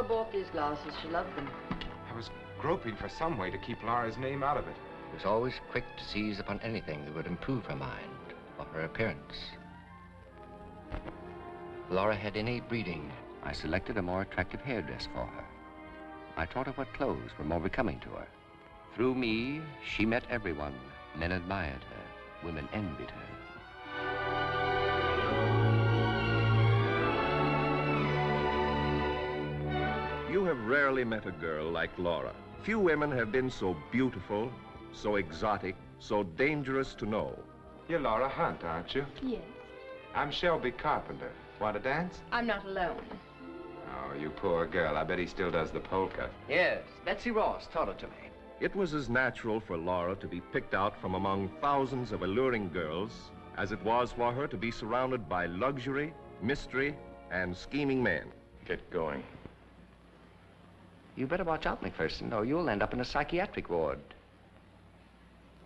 bought these glasses. She loved them. I was groping for some way to keep Laura's name out of it. He was always quick to seize upon anything that would improve her mind or her appearance. Laura had innate breeding. I selected a more attractive hairdress for her. I taught her what clothes were more becoming to her. Through me, she met everyone. Men admired her. Women envied her. You have rarely met a girl like Laura. Few women have been so beautiful, so exotic, so dangerous to know. You're Laura Hunt, aren't you? Yes. I'm Shelby Carpenter. Want to dance? I'm not alone. Oh, you poor girl. I bet he still does the polka. Yes, Betsy Ross taught it to me. It was as natural for Laura to be picked out from among thousands of alluring girls as it was for her to be surrounded by luxury, mystery, and scheming men. Get going. You better watch out, McPherson, or you'll end up in a psychiatric ward.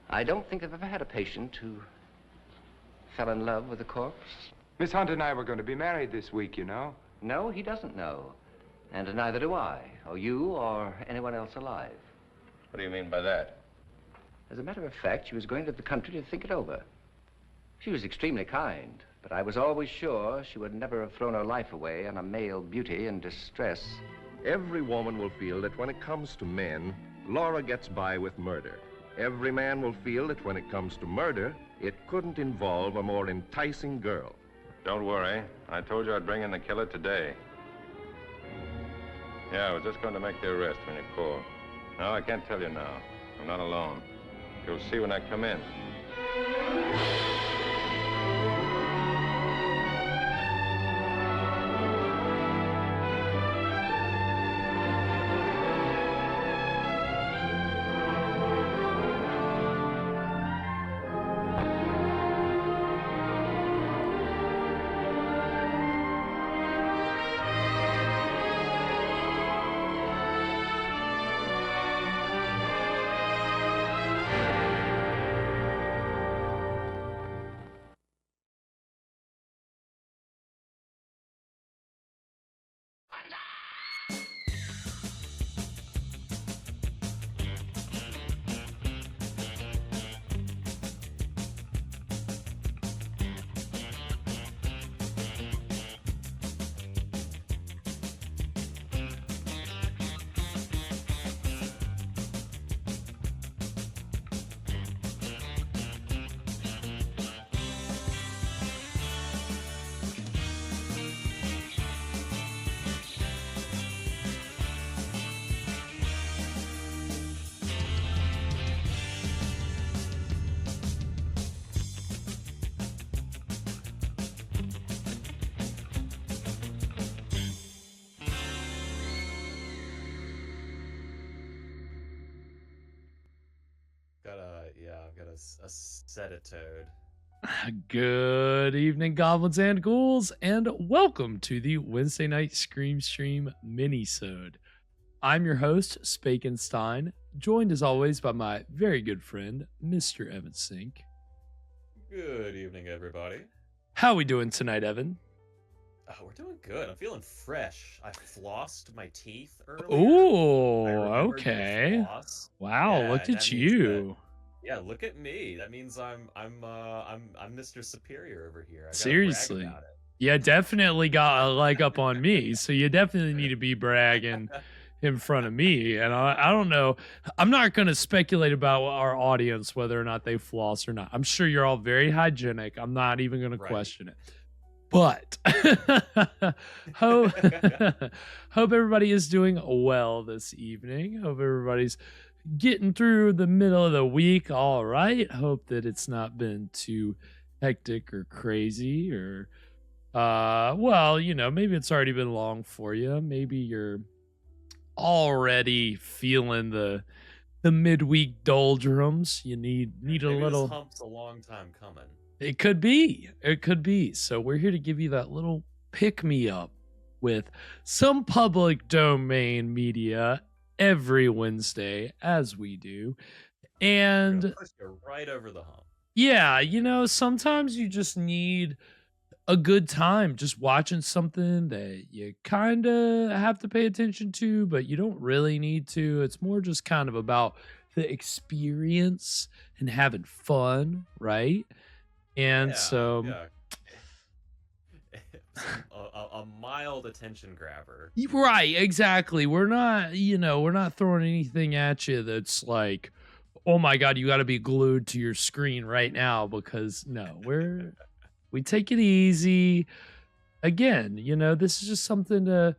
I don't think I've ever had a patient who fell in love with a corpse. Miss Hunt and I were going to be married this week, you know. No, he doesn't know. And neither do I, or you, or anyone else alive. What do you mean by that? As a matter of fact, she was going to the country to think it over. She was extremely kind, but I was always sure she would never have thrown her life away on a male beauty in distress. Every woman will feel that when it comes to men, Laura gets by with murder. Every man will feel that when it comes to murder, it couldn't involve a more enticing girl. Don't worry. I told you I'd bring in the killer today. Yeah, I was just going to make the arrest when you called. No, I can't tell you now. I'm not alone. You'll see when I come in. A Sedatoad. Good evening, goblins and ghouls, and welcome to the Wednesday Night Scream Stream Minisode. I'm your host, Spakenstein, joined as always by my very good friend, Mr. Evan Sink. Good evening, everybody. How we doing tonight, Evan? Oh, we're doing good. I'm feeling fresh. I flossed my teeth earlier. Oh, okay. Wow, yeah, look at you. Yeah, look at me. That means I'm Mr. Superior over here. I Seriously. brag about it. Yeah, definitely got a leg up on me. So you definitely need to be bragging in front of me. And I don't know. I'm not going to speculate about our audience, whether or not they floss or not. I'm sure you're all very hygienic. I'm not even going to question it. But hope everybody is doing well this evening. Hope everybody's getting through the middle of the week all right. Hope that it's not been too hectic or crazy or well, you know, maybe it's already been long for you. Maybe you're already feeling the midweek doldrums. You need a little this hump's a long time coming. It could be. So we're here to give you that little pick me up with some public domain media every Wednesday, as we do. And push you right over the hump. Yeah, you know, sometimes you just need a good time just watching something that you kind of have to pay attention to, but you don't really need to. It's more just kind of about the experience and having fun, right? And so, yeah. a mild attention grabber. right, exactly. We're not, we're not throwing anything at you that's like, oh my God, you got to be glued to your screen right now, because no, we take it easy. Again, this is just something to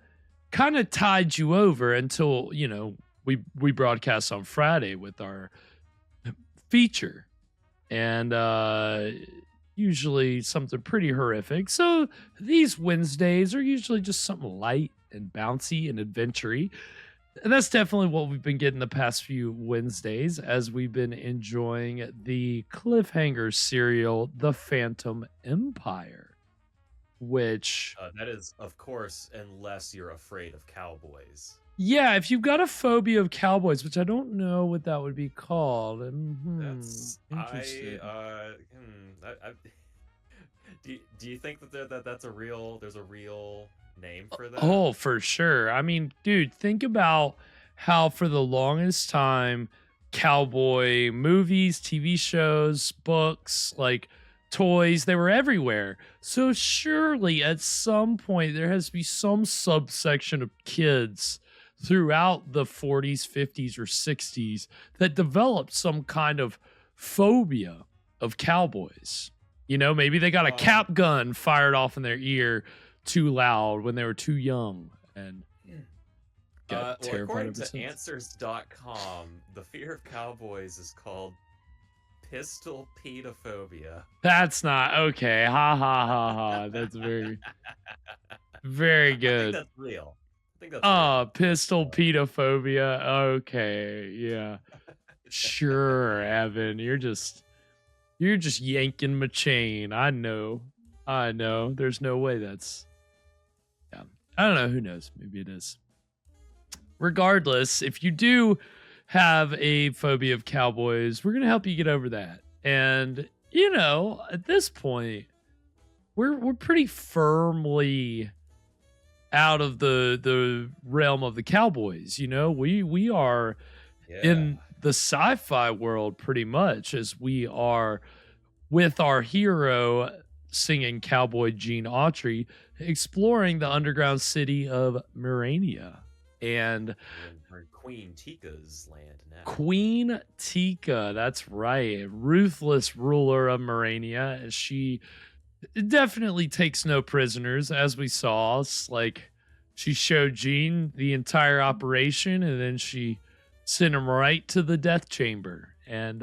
kind of tide you over until, we broadcast on Friday with our feature, and usually something pretty horrific. So these Wednesdays are usually just something light and bouncy and adventure-y. And that's definitely what we've been getting the past few Wednesdays, as we've been enjoying the cliffhanger serial, The Phantom Empire, which... that is, of course, unless you're afraid of cowboys. Yeah, if you've got a phobia of cowboys, which I don't know what that would be called. That's interesting. Do you think that there's a real name for that? Oh, for sure. I mean, dude, think about how for the longest time, cowboy movies, TV shows, books, like toys, they were everywhere. So surely at some point there has to be some subsection of kids throughout the 40s, 50s, or 60s that developed some kind of phobia of cowboys. Maybe they got a cap gun fired off in their ear too loud when they were too young and got terrified according of to Answers.com, the fear of cowboys is called pistol pedophobia. That's not okay. Ha ha ha ha. That's very, very good. I think that's real. Real. Pistol pedophobia. Okay, yeah. Sure, Evan. You're just yanking my chain. I know. There's no way that's... Yeah. I don't know. Who knows? Maybe it is. Regardless, if you do have a phobia of cowboys, we're going to help you get over that. And, at this point, we're pretty firmly out of the realm of the cowboys. We are in the sci-fi world pretty much, as we are with our hero singing cowboy Gene Autry, exploring the underground city of Murania. And Queen Tika's land now. Queen Tika, that's right. Ruthless ruler of Murania. She definitely takes no prisoners, as we saw. It's like she showed Gene the entire operation, and then she sent him right to the death chamber. And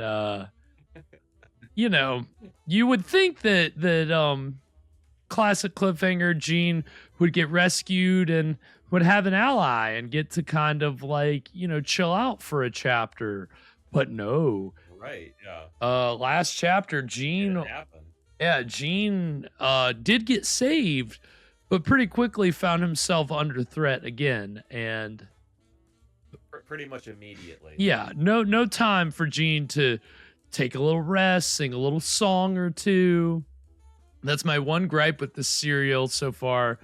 you would think that classic cliffhanger Gene would get rescued and would have an ally and get to kind of like, chill out for a chapter. But no. Right, yeah. Last chapter, Gene did get saved, but pretty quickly found himself under threat again, and pretty much immediately. Yeah, no time for Gene to take a little rest, sing a little song or two. That's my one gripe with this serial so far,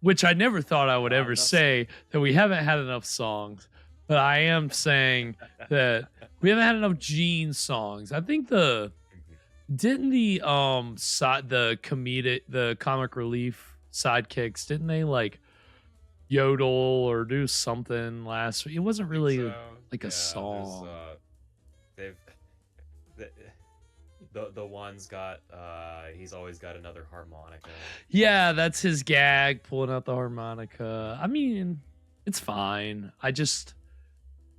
which I never thought I would ever say, that we haven't had enough songs. But I am saying that we haven't had enough Gene songs. I think the comic relief sidekicks, didn't they like yodel or do something last week? It wasn't really like a song. The one's got he's always got another harmonica. Yeah, that's his gag, pulling out the harmonica. I mean, it's fine. I just,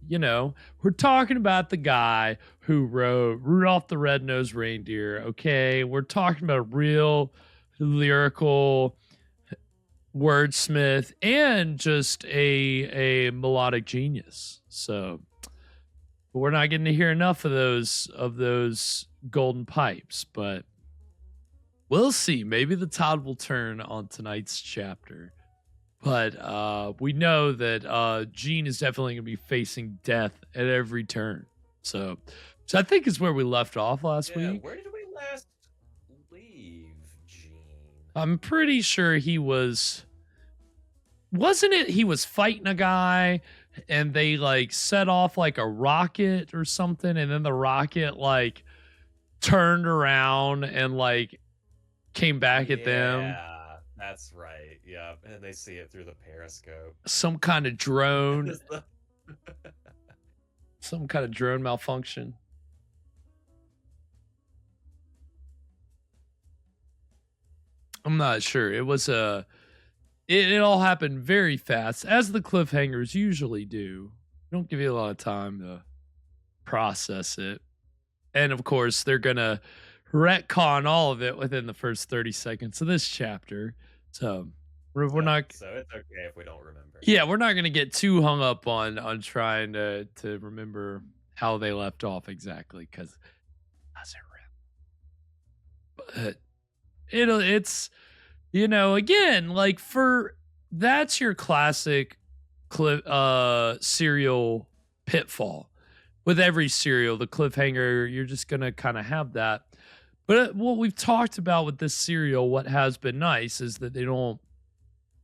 we're talking about the guy who wrote Rudolph the Red-Nosed Reindeer, okay? We're talking about a real lyrical wordsmith and just a melodic genius. So we're not getting to hear enough of those golden pipes, but we'll see. Maybe the tide will turn on tonight's chapter. But we know that Gene is definitely going to be facing death at every turn. So I think is where we left off last week. Where did we last leave Gene? I'm pretty sure he was. Wasn't it? He was fighting a guy, and they like set off like a rocket or something, and then the rocket like turned around and like came back at them. Yeah, that's right. Yeah, and they see it through the periscope. Some kind of drone. Some kind of drone malfunction. I'm not sure. It was a. It all happened very fast, as the cliffhangers usually do. They don't give you a lot of time to process it. And of course, they're going to retcon all of it within the first 30 seconds of this chapter. So we're not. So it's okay if we don't remember. Yeah, we're not going to get too hung up on trying to remember how they left off exactly, because that's it. But it's. You know, again, like that's your classic serial pitfall. With every serial, the cliffhanger, you're just going to kind of have that. But what we've talked about with this serial, what has been nice is that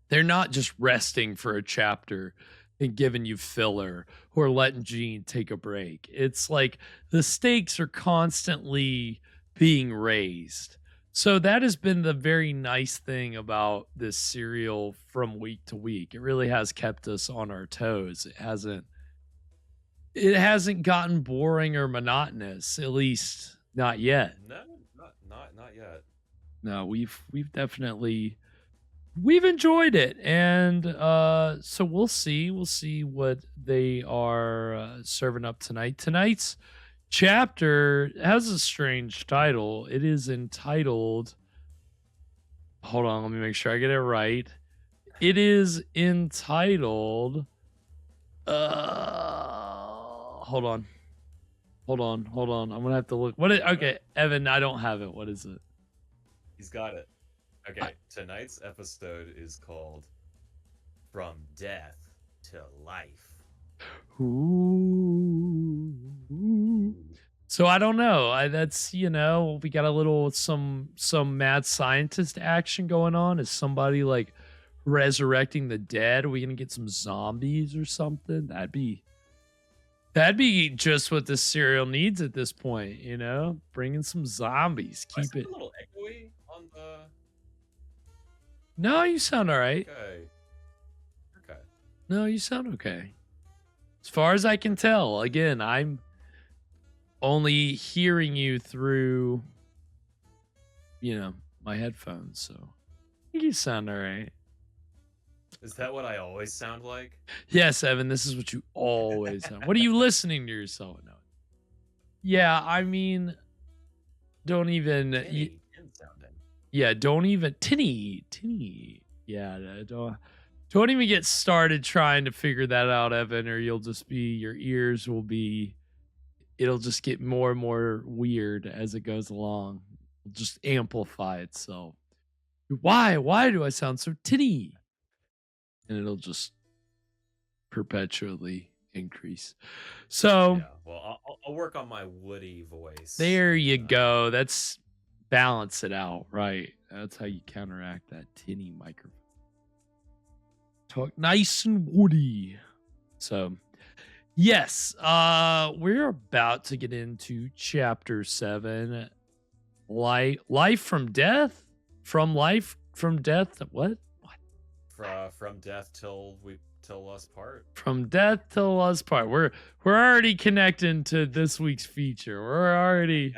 they're not just resting for a chapter and giving you filler or letting Gene take a break. It's like the stakes are constantly being raised. So that has been the very nice thing about this serial from week to week. It really has kept us on our toes. It hasn't gotten boring or monotonous, at least not yet. No, not yet. No, we've definitely enjoyed it, and so we'll see what they are serving up tonight. Tonight's chapter has a strange title. It is entitled, hold on, let me make sure I get it right. It is entitled hold on. I'm gonna have to look. Okay, Evan, I don't have it. What is it? He's got it. Okay, tonight's episode is called From Death to Life. Ooh. So I don't know. That's, we got a little some mad scientist action going on. Is somebody like resurrecting the dead? Are we gonna get some zombies or something? That'd be just what this serial needs at this point. Bringing some zombies. Keep it a little echoey on the. No, you sound all right. Okay. No, you sound okay. As far as I can tell, again, I'm only hearing you through, my headphones. So I think you sound all right. Is that what I always sound like? Yes, Evan, this is what you always sound. What are you listening to yourself? No. Yeah, I mean, don't even. Yeah, don't even. Tinny. Yeah, don't even get started trying to figure that out, Evan, or your ears will be, it'll just get more and more weird as it goes along. It'll just amplify itself. Why do I sound so tinny? And it'll just perpetually increase. So, yeah, well, I'll work on my woody voice. There you go. That's balance it out, right? That's how you counteract that tinny microphone. Talk nice and woody. So, yes, we're about to get into chapter 7. Life from death? From death? What? From death till us part. From death till us part. We're already connecting to this week's feature. We're already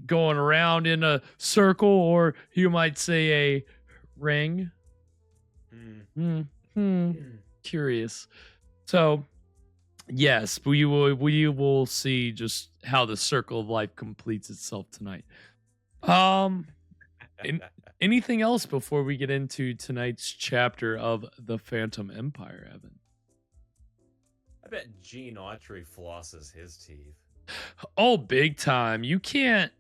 going around in a circle, or you might say a ring. Curious. So, yes, we will see just how the circle of life completes itself tonight. Anything else before we get into tonight's chapter of The Phantom Empire, Evan? I bet Gene Autry flosses his teeth. Oh, big time. You can't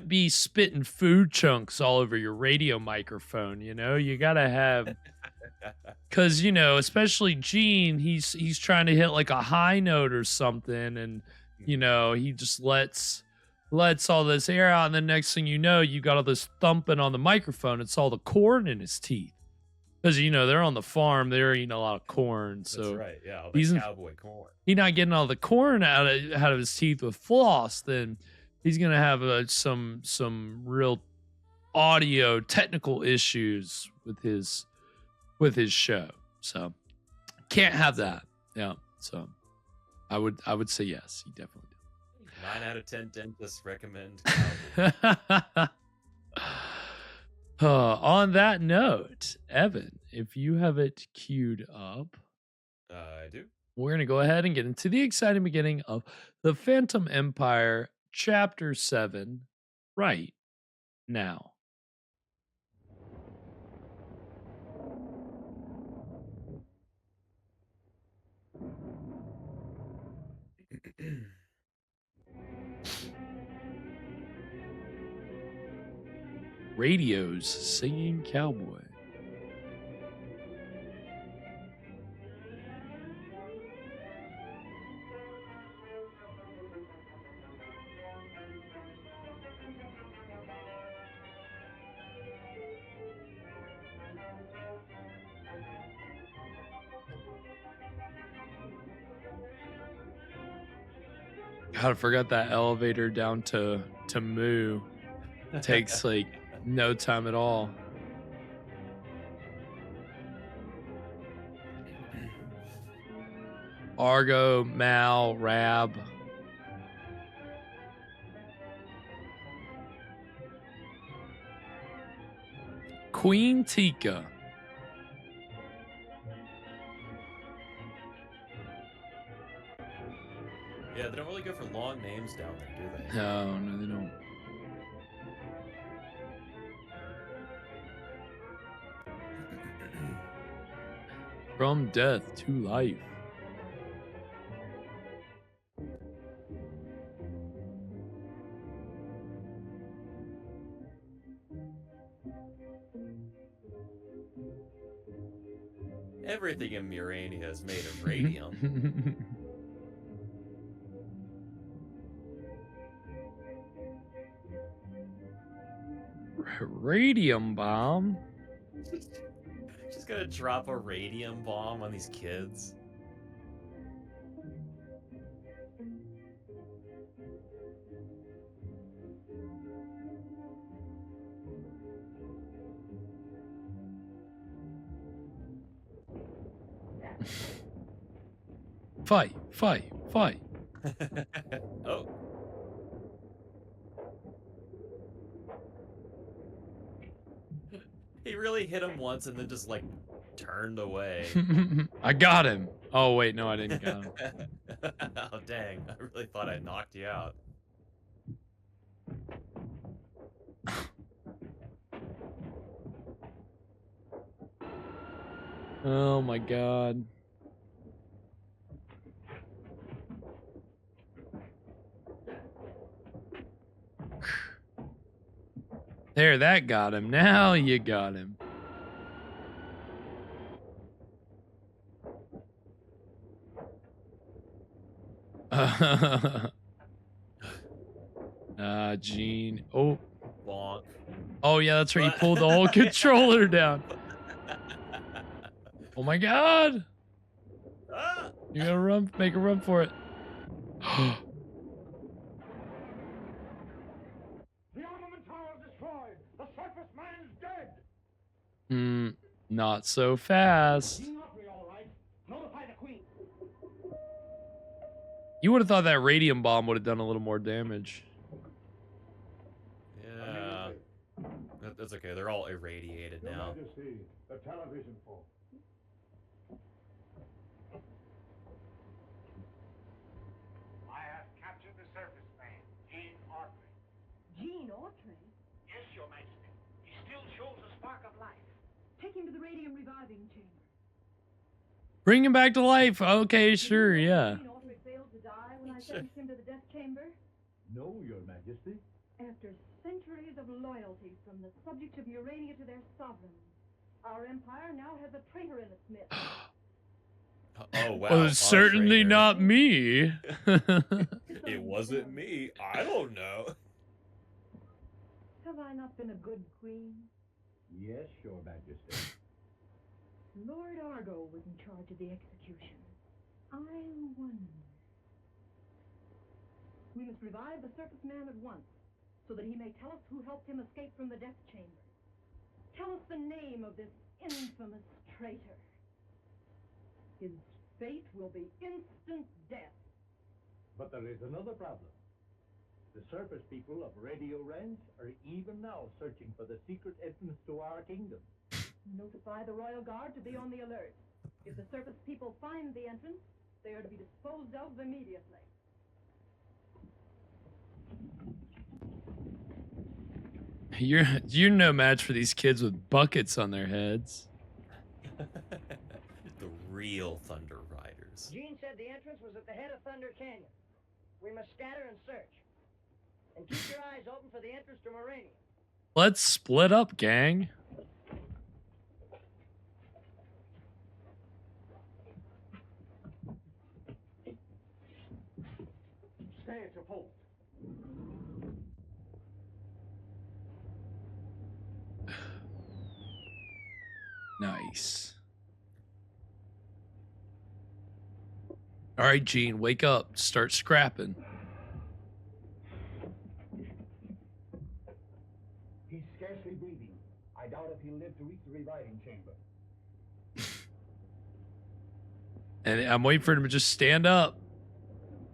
be spitting food chunks all over your radio microphone, You got to have, cuz especially Gene, he's trying to hit like a high note or something, and he just lets lets all this air out, and the next thing you know, you got all this thumping on the microphone. It's all the corn in his teeth. Because, you know, they're on the farm. They're eating a lot of corn. So That's right. Yeah, all the cowboy corn. He's not getting all the corn out of his teeth with floss, then he's going to have some real audio technical issues with his show. So can't have that. Yeah. So I would say yes, he definitely did. 9 out of 10 dentists recommend cowboy. On that note, Evan, if you have it queued up, I do. We're going to go ahead and get into the exciting beginning of The Phantom Empire, Chapter 7, right now. Radio's Singing Cowboy. God, I forgot that elevator down to Moo takes like no time at all. Argo, Mal, Rab. Queen Tika. Yeah, they don't really go for long names down there, do they? No, they don't. From death to life. Everything in Murania is made of radium. Radium bomb? Just gonna drop a radium bomb on these kids. Fight. Oh. He really hit him once and then just like turned away. I got him. Oh wait, no, I didn't got him. Oh dang, I really thought I knocked you out. Oh my god. There, that got him. Now you got him. Gene. Oh. Bonk. Oh yeah, that's right. You pulled the whole controller down. Oh my god. You gotta run, make a run for it. The armament tower destroyed. The surface man is dead. Not so fast. All right. Notify the queen. You would have thought that radium bomb would have done a little more damage. Yeah. That's okay. They're all irradiated now. Your Majesty, the television folk. I have captured the surface man, Gene Autry. Gene Autry? Yes, Your Majesty. He still shows a spark of life. Take him to the radium reviving chamber. Bring him back to life. Okay, sure, yeah. Gene Autry failed to die when I sentenced him to the death chamber. No, Your Majesty. After centuries of loyalty from the subjects of Urania to their sovereign, our empire now has a traitor in its midst. Oh wow. Well, it's certainly Trainer. not me. It wasn't me. I don't know. Have I not been a good queen? Yes, Your Majesty. Lord Argo was in charge of the execution. I wonder. We must revive the surface man at once, so that he may tell us who helped him escape from the death chamber. Tell us the name of this infamous traitor. His fate will be instant death. But there is another problem. The surface people of Radio Ranch are even now searching for the secret entrance to our kingdom. Notify the Royal Guard to be on the alert. If the surface people find the entrance, they are to be disposed of immediately. You're no match for these kids with buckets on their heads. The real Thunder Riders. Gene said the entrance was at the head of Thunder Canyon. We must scatter and search. And keep your eyes open for the entrance to Morania. Let's split up, gang. Stay at your post. Nice. All right, Gene, wake up. Start scrapping. He's scarcely breathing. I doubt if he'll live to reach the reviving chamber. And I'm waiting for him to just stand up.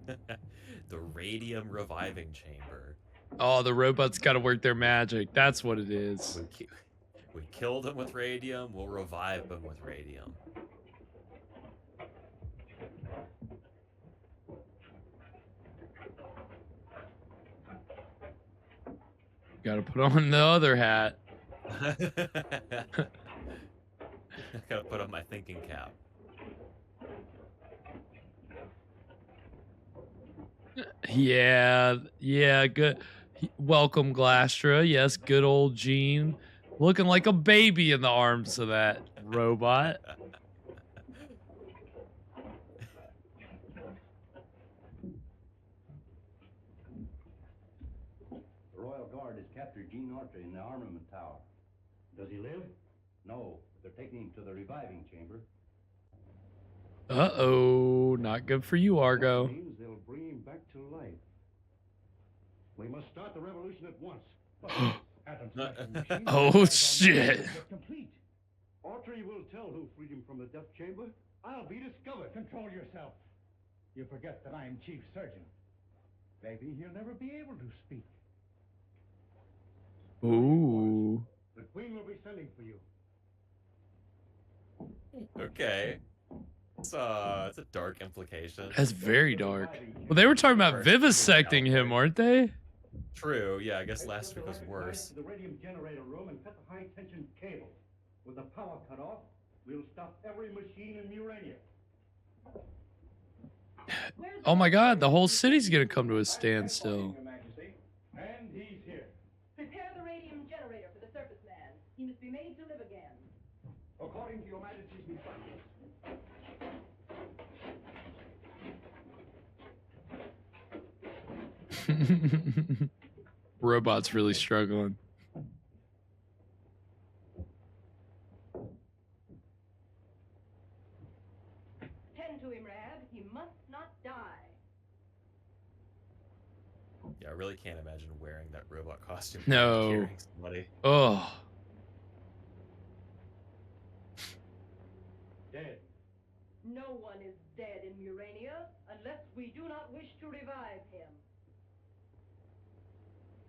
The radium reviving chamber. Oh, the robots got to work their magic. That's what it is. We killed him with radium. We'll revive him with radium. Got to put on the other hat. Gotta put on my thinking cap. Yeah, good. Welcome, Glastra. Yes, good old Gene. Looking like a baby in the arms of that robot. The Royal Guard has captured Gene Autry in the armament tower. Does he live? No, but they're taking him to the reviving chamber. Uh-oh, not good for you, Argo. That means they'll bring him back to life. We must start the revolution at once. Oh, shit. Complete. Autry will tell who freed him from the death chamber. I'll be discovered. Control yourself. You forget that I'm chief surgeon. Maybe he'll never be able to speak. Ooh. The Queen will be sending for you. Okay. It's a dark implication. That's very dark. Well, they were talking about vivisecting him, weren't they? True, yeah, I guess last week was worse. To the radium generator room and cut the high tension cable. With the power cut off, we'll stop every machine in Urania. Oh my god, the whole city's gonna come to a standstill. Your Majesty. And he's here. Prepare the radium generator for the surface man. He must be made to live again. According to Your Majesty's instructions. Robot's really struggling. Tend to him, Rab. He must not die. Yeah, I really can't imagine wearing that robot costume. No. Carrying somebody. Oh. Dead. No one is dead in Urania unless we do not wish to revive him.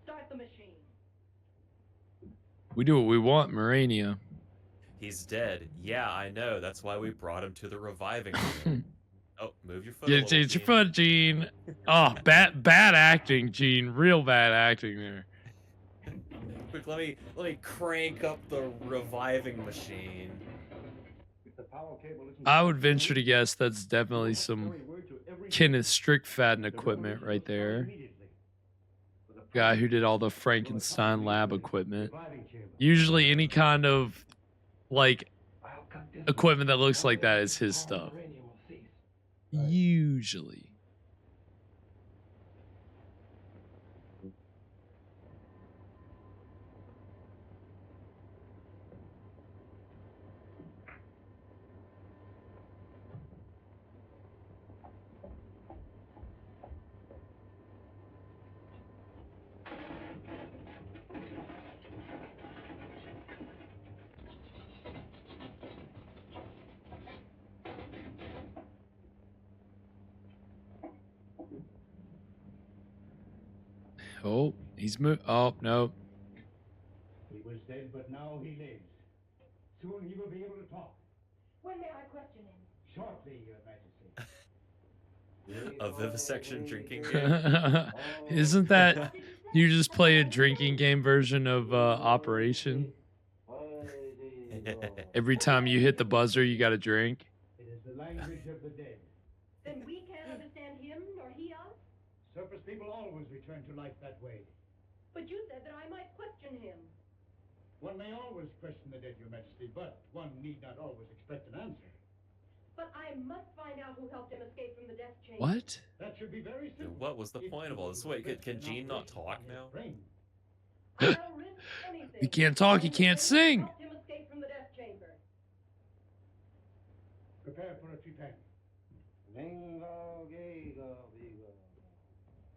Start the machine. We do what we want, Morania. He's dead. Yeah, I know. That's why we brought him to the reviving room. Oh, move your foot. Yeah, it's your foot, Gene. Oh, bad acting, Gene. Real bad acting there. Quick, let me crank up the reviving machine. I would venture to guess that's definitely some Kenneth Strickfaden equipment right there. Guy who did all the Frankenstein lab equipment. Usually any kind of, like, equipment that looks like that is his stuff. Usually. Oh, he's moved. Oh, no. He was dead, but now he lives. Soon he will be able to talk. When may I question him? Shortly, Your Majesty. A vivisection drinking game. Isn't that you just play a drinking game version of Operation? Every time you hit the buzzer, you got to drink. It is the language of the dead. Then we can't understand him, nor he us? Surface people always return to life that way. But you said that I might question him. One may always question the dead, Your Majesty, but one need not always expect an answer. But I must find out who helped him escape from the death chamber. What? That should be very simple. What was the point of all this? Wait, can Jean not talk now? I'll risk anything. He can't talk, he can't sing. Helped him escape from the death chamber. Prepare for a trepan.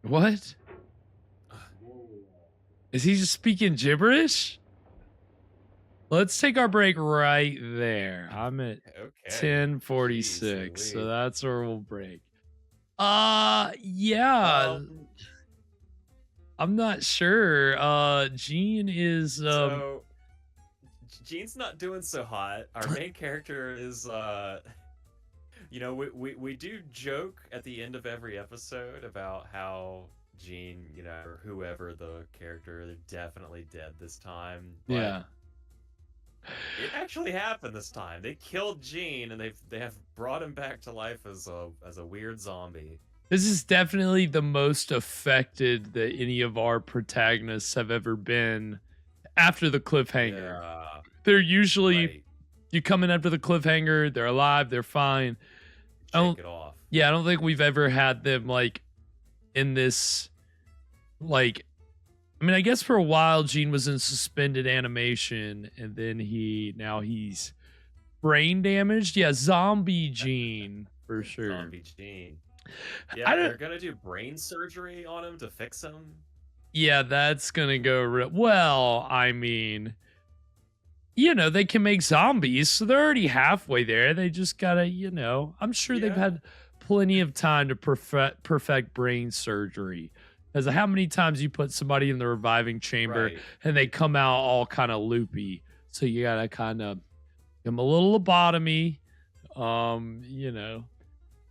What? Is he just speaking gibberish? Let's take our break right there. I'm at 10:46, so that's where we'll break. Yeah. I'm not sure. Jean is So Jean's not doing so hot. Our main character is you know, we do joke at the end of every episode about how Jean, you know, or whoever the character, they're definitely dead this time. But yeah. it actually happened this time. They killed Jean and they have brought him back to life as a weird zombie. This is definitely the most affected that any of our protagonists have ever been after the cliffhanger. Yeah. They're usually Right. you come in after the cliffhanger, they're alive, they're fine. Shake it off. Yeah, I don't think we've ever had them like in this like I mean, I guess for a while Gene was in suspended animation and then he's brain damaged. Yeah, zombie Gene for sure. Zombie Gene. Yeah, they're gonna do brain surgery on him to fix him. Yeah, that's gonna go well. I mean, you know, they can make zombies, so they're already halfway there. They just gotta, you know, I'm sure they've had plenty of time to perfect brain surgery. Because how many times you put somebody in the reviving chamber and they come out all kind of loopy, so you gotta kind of give them a little lobotomy.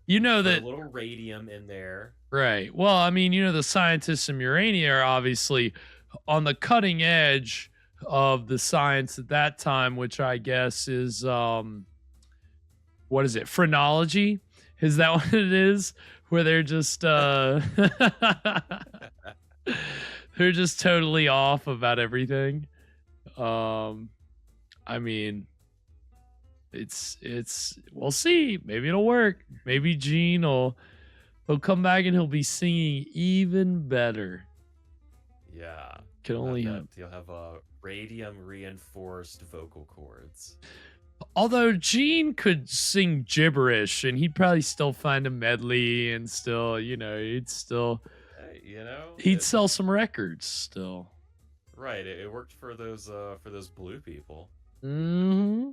You know that a little radium in there. Right. Well, I mean, you know, the scientists in Urania are obviously on the cutting edge of the science at that time, which I guess is, what is it? Phrenology? Is that what it is? Where they're just, they're just totally off about everything. I mean, we'll see. Maybe it'll work. Maybe Gene he'll come back and he'll be singing even better. Yeah. Can only hope. You'll have radium reinforced vocal cords. Although Gene could sing gibberish and he'd probably still find a medley and still, you know, he'd sell some records still. Right. It worked for those blue people. Mm-hmm.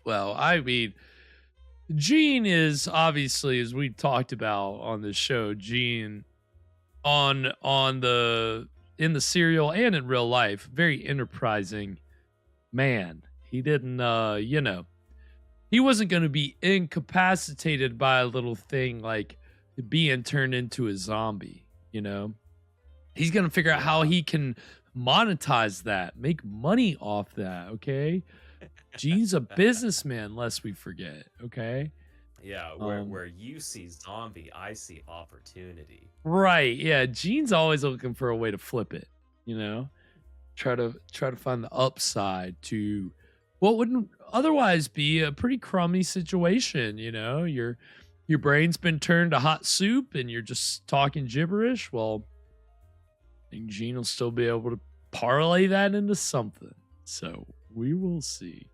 Well, I mean, Gene is obviously, as we talked about on the show, Gene in the serial and in real life, very enterprising man. He didn't, he wasn't going to be incapacitated by a little thing like being turned into a zombie, you know? He's going to figure out how he can monetize that, make money off that, okay? Gene's a businessman, lest we forget, okay? Yeah, where you see zombie, I see opportunity. Right, yeah. Gene's always looking for a way to flip it, you know? Try to find the upside to what would otherwise be a pretty crummy situation. You know, your brain's been turned to hot soup and you're just talking gibberish. Well, I think Gene will still be able to parlay that into something. So we will see.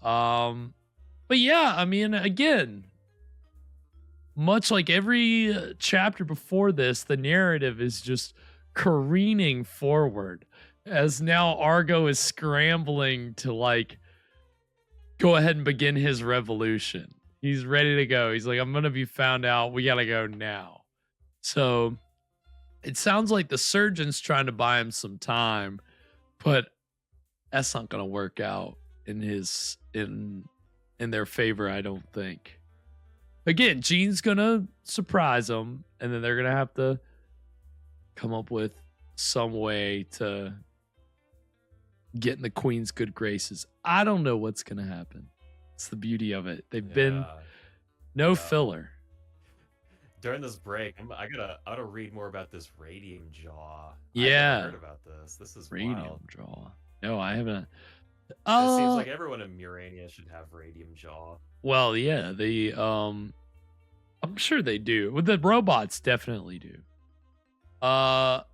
But yeah, I mean, again, much like every chapter before this, the narrative is just careening forward as now Argo is scrambling to like go ahead and begin his revolution. He's ready to go. He's like, I'm going to be found out. We got to go now. So it sounds like the surgeon's trying to buy him some time, but that's not going to work out in their favor, I don't think. Again, Gene's going to surprise them, and then they're going to have to come up with some way to get in the Queen's good graces. I don't know what's going to happen. It's the beauty of it. They've been no filler. During this break, I gotta read more about this radium jaw. Yeah. I haven't heard about this. This is Radium wild. jaw. No, I haven't. It seems like everyone in Murania should have radium jaw. Well, yeah, I'm sure they do. Well, the robots definitely do. But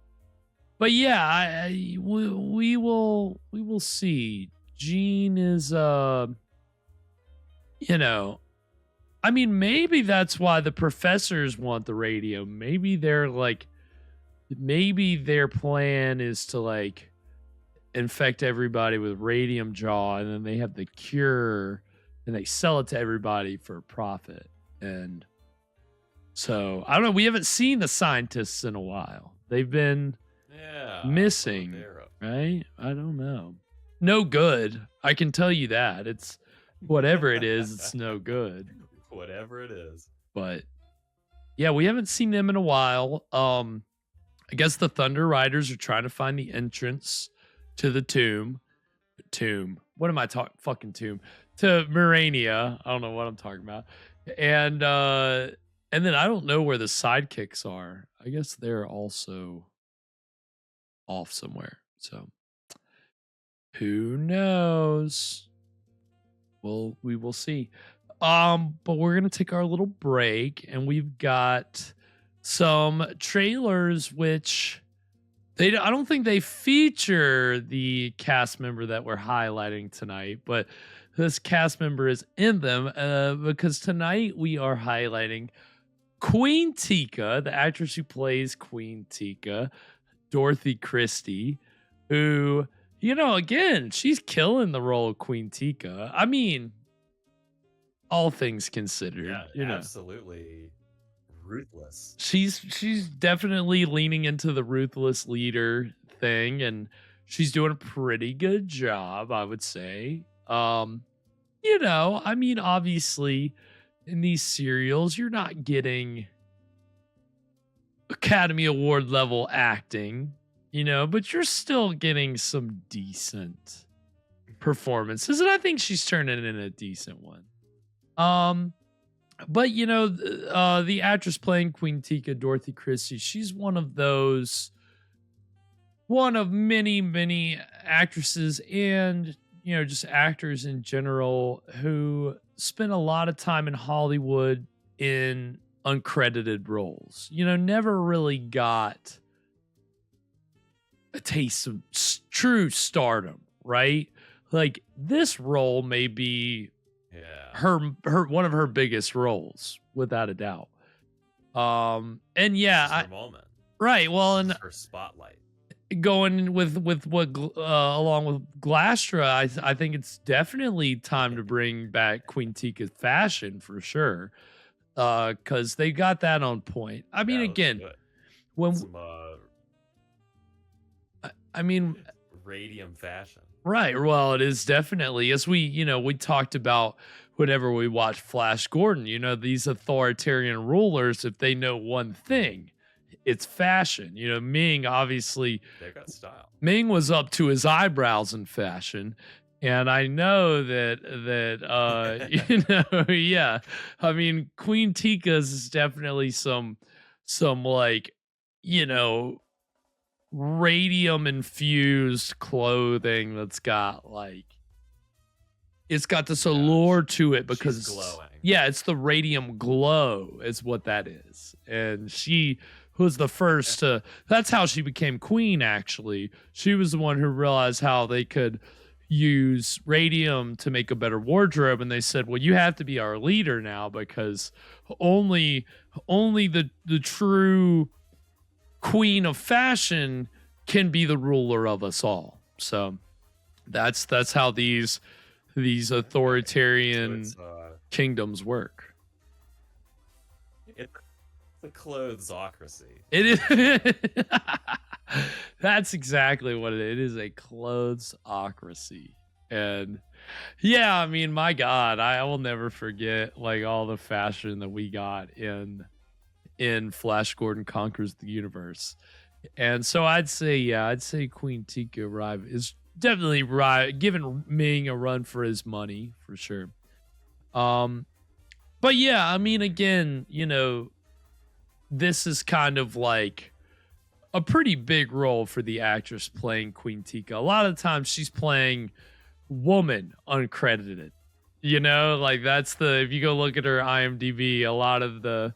yeah, we will see. Gene is you know, I mean, maybe that's why the professors want the radium. Maybe they're like, maybe their plan is to like infect everybody with radium jaw, and then they have the cure and they sell it to everybody for profit. And so I don't know. We haven't seen the scientists in a while. They've been missing, right? I don't know. No good. I can tell you that. It's whatever it is, it's no good. Whatever it is. But yeah, we haven't seen them in a while. I guess the Thunder Riders are trying to find the entrance to the tomb. What am I talking? Fucking tomb. To Murania. I don't know what I'm talking about. And then I don't know where the sidekicks are. I guess they're also off somewhere. So who knows? Well, we will see. But we're gonna take our little break, and we've got some trailers which I don't think they feature the cast member that we're highlighting tonight, but this cast member is in them because tonight we are highlighting Queen Tika, the actress who plays Queen Tika, Dorothy Christie, who, you know, again, she's killing the role of Queen Tika. I mean, all things considered, you know, absolutely ruthless. She's definitely leaning into the ruthless leader thing, and she's doing a pretty good job, I would say. You know, I mean, obviously in these serials, you're not getting Academy Award level acting, you know, but you're still getting some decent performances, and I think she's turning in a decent one. But you know, the actress playing Queen Tika, Dorothy Christie, she's one of many actresses and, you know, just actors in general who spent a lot of time in Hollywood in uncredited roles. You know, never really got a taste of true stardom, right? Like this role may be her one of her biggest roles, without a doubt. And yeah, moment. Right. Well, and her spotlight. Going with what along with Glastra, I think it's definitely time to bring back Queen Tika's fashion for sure, because they got that on point. I mean, again, when I mean, radium fashion. Right. Well, it is definitely, as we talked about whenever we watched Flash Gordon, you know, these authoritarian rulers, if they know one thing, it's fashion. You know, Ming, obviously, they got style. Ming was up to his eyebrows in fashion. And I know that you know, yeah. I mean, Queen Tika's is definitely some like, you know, radium infused clothing that's got like it's got this allure to it because she's glowing. Yeah, it's the radium glow is what that is. And she was the first to, that's how she became queen, actually. She was the one who realized how they could use radium to make a better wardrobe, and they said, well, you have to be our leader now, because only the true queen of fashion can be the ruler of us all. So that's how these authoritarian kingdoms work. It's a clothesocracy. It is. That's exactly what it is. It is a clothesocracy. And yeah, I mean, my God, I will never forget like all the fashion that we got in Flash Gordon Conquers the Universe. And so I'd say Queen Tika is definitely giving Ming a run for his money for sure. But yeah, I mean, again, you know, this is kind of like a pretty big role for the actress playing Queen Tika. A lot of times she's playing woman uncredited. You know, like that's if you go look at her IMDb, a lot of the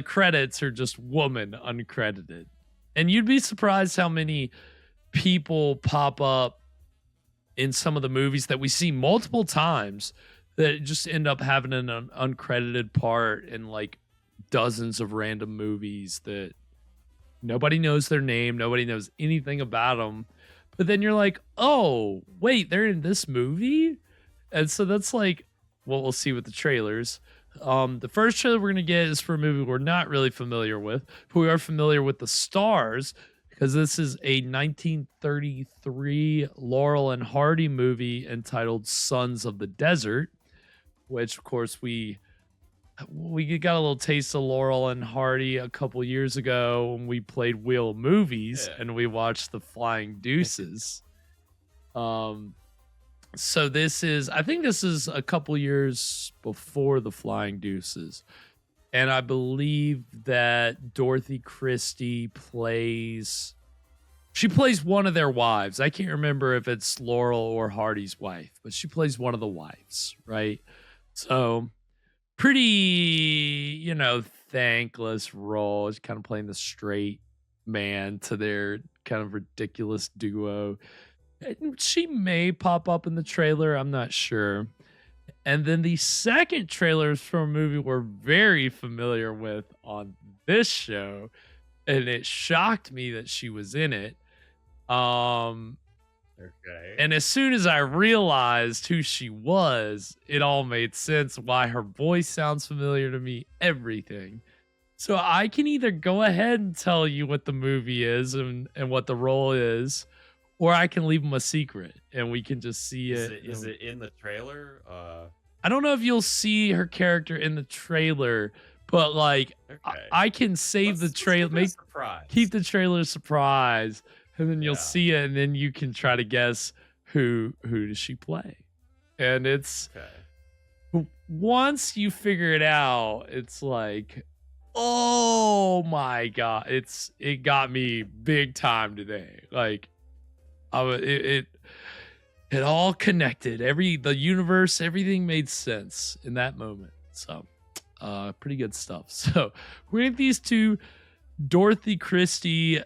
credits are just woman uncredited. And you'd be surprised how many people pop up in some of the movies that we see multiple times that just end up having an uncredited part in like dozens of random movies that nobody knows their name, nobody knows anything about them. But then you're like, oh, wait, they're in this movie? And so that's like what we'll see with the trailers. The first trailer we're going to get is for a movie we're not really familiar with, but we are familiar with the stars, because this is a 1933 Laurel and Hardy movie entitled Sons of the Desert, which, of course, we got a little taste of Laurel and Hardy a couple years ago when we played Wheel of Movies and we watched The Flying Deuces. So I think this is a couple years before The Flying Deuces. And I believe that Dorothy Christie plays one of their wives. I can't remember if it's Laurel or Hardy's wife, but she plays one of the wives, right? So pretty, you know, thankless role. She's kind of playing the straight man to their kind of ridiculous duo. She may pop up in the trailer. I'm not sure. And then the second trailer is from a movie we're very familiar with on this show. And it shocked me that she was in it. Okay. And as soon as I realized who she was, it all made sense why her voice sounds familiar to me, everything. So I can either go ahead and tell you what the movie is and what the role is, or I can leave them a secret and we can just see it. Is it in the trailer? I don't know if you'll see her character in the trailer, but like I can save the trailer, keep the trailer surprise. And then you'll see it, and then you can try to guess who does she play. And it's once you figure it out, it's like, oh my God, it got me big time today. Like, it all connected. The universe, everything made sense in that moment. So, pretty good stuff. So we're gonna get these two Dorothy Christie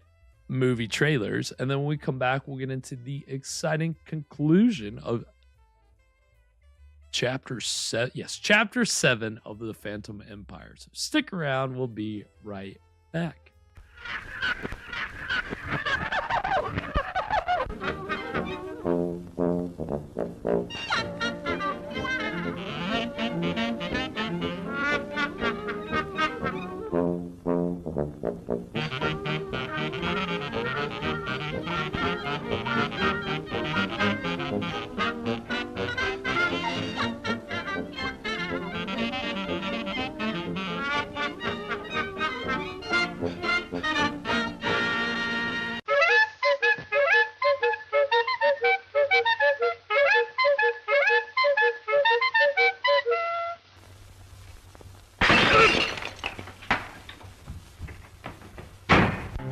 movie trailers, and then when we come back, we'll get into the exciting conclusion of chapter 7 of The Phantom Empire. So stick around, we'll be right back.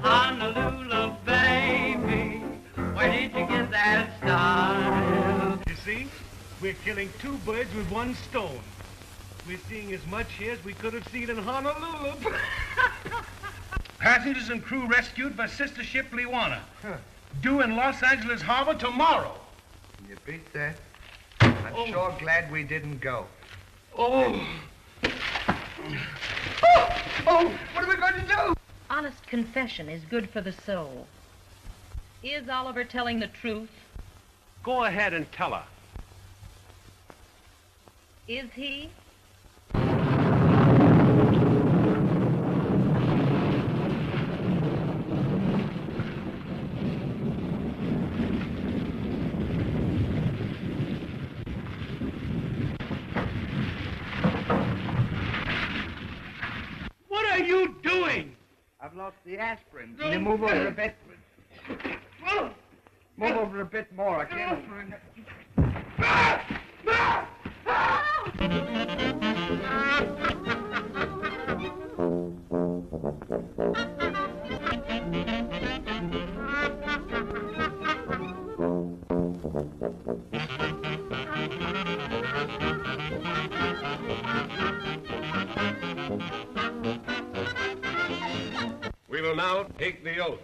Honolulu, baby, where did you get that style? You see, We're killing two birds with one stone. We're seeing as much here as we could have seen in Honolulu. Passengers and crew rescued by sister ship Liwana. Due in Los Angeles Harbor tomorrow. You beat that? I'm sure glad we didn't go. Oh, what are we going to do? Honest confession is good for the soul. Is Oliver telling the truth? Go ahead and tell her. Is he? What are you doing? I've lost the aspirin. Can you move over a bit? Move over a bit more. I can't find it. We will now take the oath.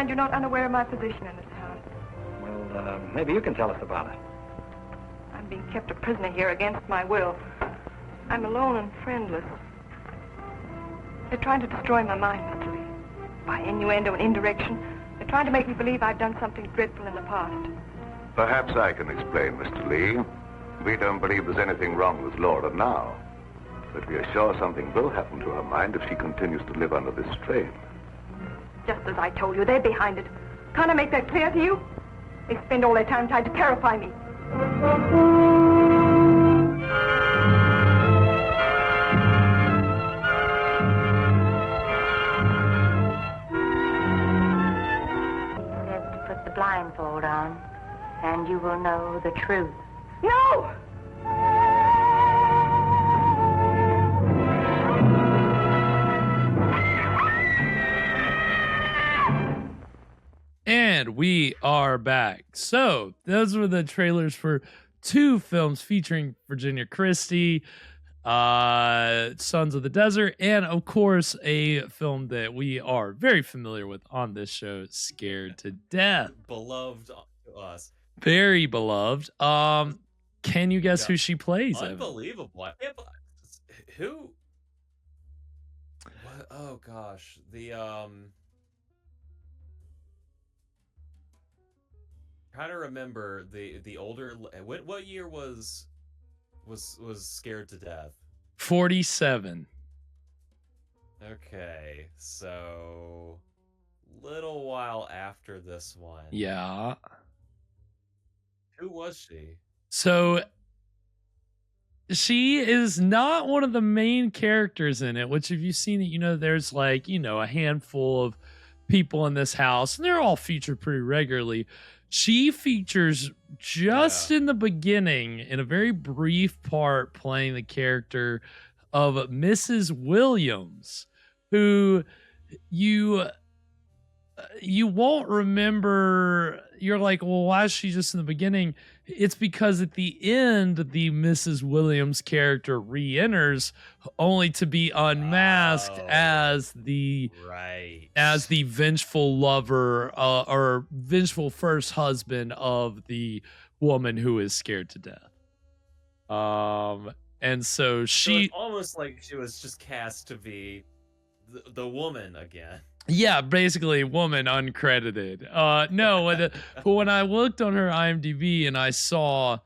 You're not unaware of my position in this house. Well, maybe you can tell us about it. I'm being kept a prisoner here against my will. I'm alone and friendless. They're trying to destroy my mind, Mr. Lee. By innuendo and indirection, they're trying to make me believe I've done something dreadful in the past. Perhaps I can explain, Mr. Lee. We don't believe there's anything wrong with Laura now. But we are sure something will happen to her mind if she continues to live under this strain. Just as I told you, they're behind it. Can't I make that clear to you? They spend all their time trying to terrify me. You have to put the blindfold on, and you will know the truth. No! And we are back. So those were the trailers for two films featuring Virginia Christie, Sons of the Desert, and of course a film that we are very familiar with on this show, Scared to Death. Beloved to us. Very beloved. Can you guess who she plays? Unbelievable. Who? What? Oh gosh, trying to remember the older. What year was Scared to Death? 47. Okay, so little while after this one. Yeah. Who was she? So she is not one of the main characters in it, which if you've seen it, there's a handful of people in this house, and they're all featured pretty regularly. She features just in the beginning in a very brief part playing the character of Mrs. Williams, who you won't remember. You're like, well, why is she just in the beginning? It's because at the end, the Mrs. Williams character re-enters only to be unmasked as the vengeful lover or vengeful first husband of the woman who is scared to death. And so So it's almost like she was just cast to be the woman again. Yeah, basically woman uncredited. No, but when I looked on her IMDb and I saw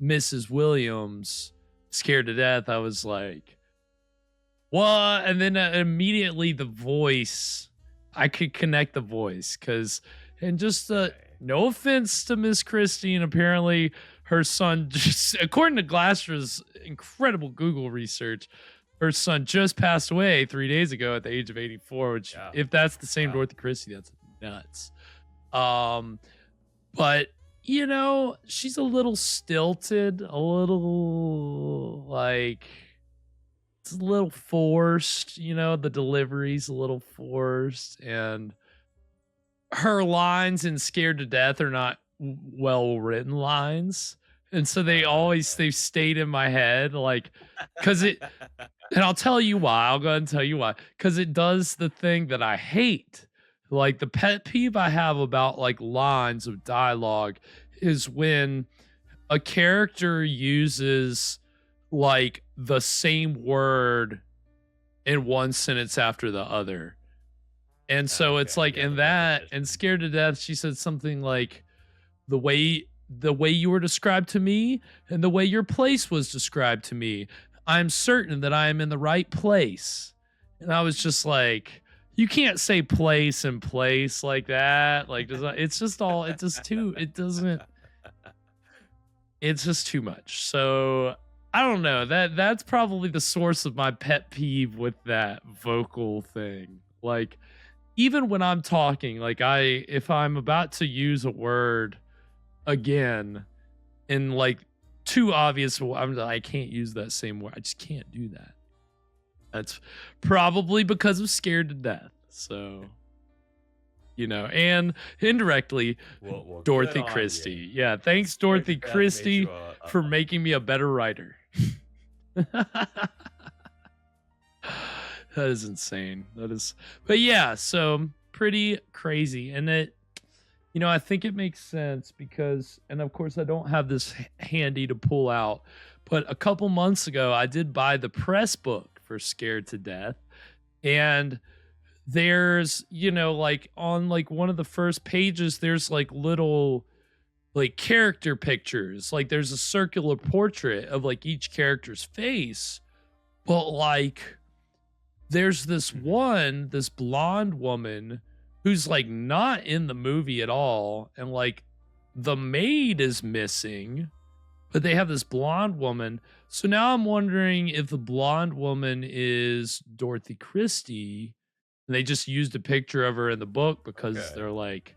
Mrs. Williams scared to death, I was like, what? And then immediately the voice, I could connect the voice and just no offense to Miss Christine, apparently her son just, according to Glasser's incredible Google research, her son just passed away 3 days ago at the age of 84, which if that's the same Dorothy Christie, that's nuts. But you know, she's a little stilted, a little like it's a little forced, you know, the delivery's a little forced, and her lines in Scared to Death are not well written lines. And so they've stayed in my head, like, because it, and I'll tell you why. I'll go ahead and tell you why. Because it does the thing that I hate. Like, the pet peeve I have about, like, lines of dialogue is when a character uses, like, the same word in one sentence after the other. And so it's like in that, and Scared to Death, she said something like, the way you were described to me and the way your place was described to me, I'm certain that I am in the right place. And I was just like, you can't say place and place like that. Like, it's just too much. So I don't know, that's probably the source of my pet peeve with that vocal thing. Like, even when I'm talking, like if I'm about to use a word again in like too obvious, I can't use that same word. I just can't do that. That's probably because I'm Scared to Death. So, you know, and indirectly, Well, Dorothy Christie. Yeah, thanks, Dorothy Christie, for making me a better writer. That is insane. But yeah, so pretty crazy. And it, you know, I think it makes sense because, and of course I don't have this handy to pull out, but a couple months ago I did buy the press book for Scared to Death. And there's, you know, like on like one of the first pages, there's like little like character pictures. Like there's a circular portrait of like each character's face. But like, there's this blonde woman who's like not in the movie at all. And like the maid is missing, but they have this blonde woman. So now I'm wondering if the blonde woman is Dorothy Christie and they just used a picture of her in the book because they're like,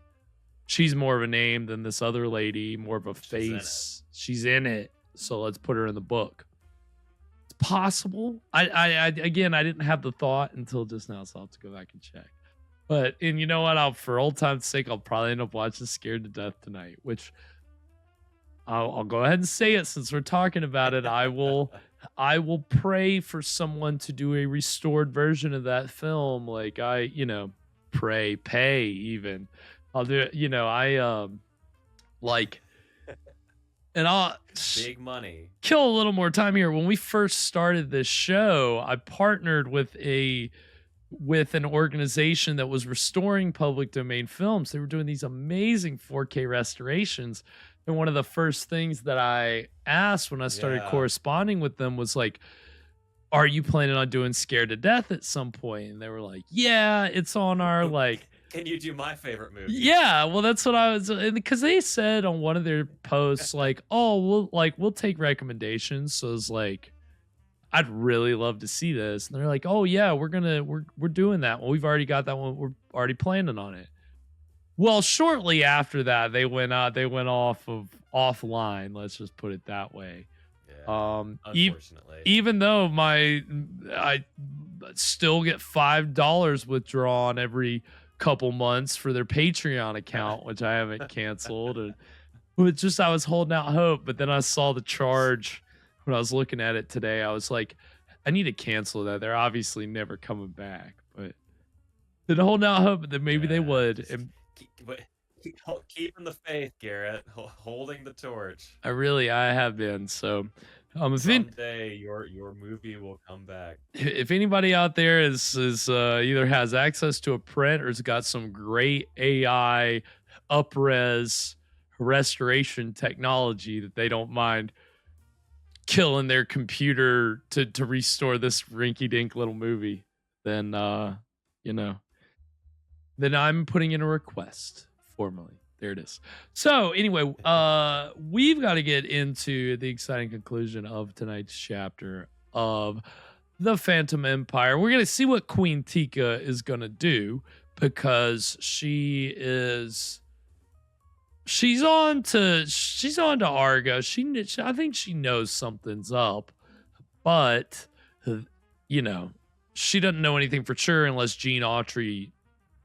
she's more of a name than this other lady, more of a face. She's in it. So let's put her in the book. Possible. I again, I didn't have the thought until just now, so I'll have to go back and check. But, and you know what, for old time's sake, I'll probably end up watching Scared to Death tonight, which I'll go ahead and say it since we're talking about it. I will pray for someone to do a restored version of that film. Like pay even. I'll do it, and I'll big money. Kill a little more time here. When we first started this show, I partnered with an organization that was restoring public domain films. They were doing these amazing 4K restorations. And one of the first things that I asked when I started corresponding with them was like, are you planning on doing Scared to Death at some point? And they were like, yeah, it's on our like... Can you do my favorite movie? Yeah, well, that's what I was, because they said on one of their posts, like, oh, we'll take recommendations. So it's like, I'd really love to see this. And they're like, oh yeah, we're doing that one. We've already got that one. We're already planning on it. Well, shortly after that, they went offline. Let's just put it that way. Yeah, unfortunately, even though I still get $5 withdrawn every couple months for their Patreon account, which I haven't canceled. And I was holding out hope, but then I saw the charge when I was looking at it today. I was like, I need to cancel that. They're obviously never coming back, but then holding out hope that maybe they would. And keeping the faith, Garrett, holding the torch. I have been. So Someday your movie will come back. If anybody out there is either has access to a print or has got some great AI up-res restoration technology that they don't mind killing their computer to restore this rinky-dink little movie, then then I'm putting in a request formally. There it is. So anyway, we've got to get into the exciting conclusion of tonight's chapter of The Phantom Empire. We're going to see what Queen Tika is going to do, because she's on to Argo. I think she knows something's up, but she doesn't know anything for sure unless Gene Autry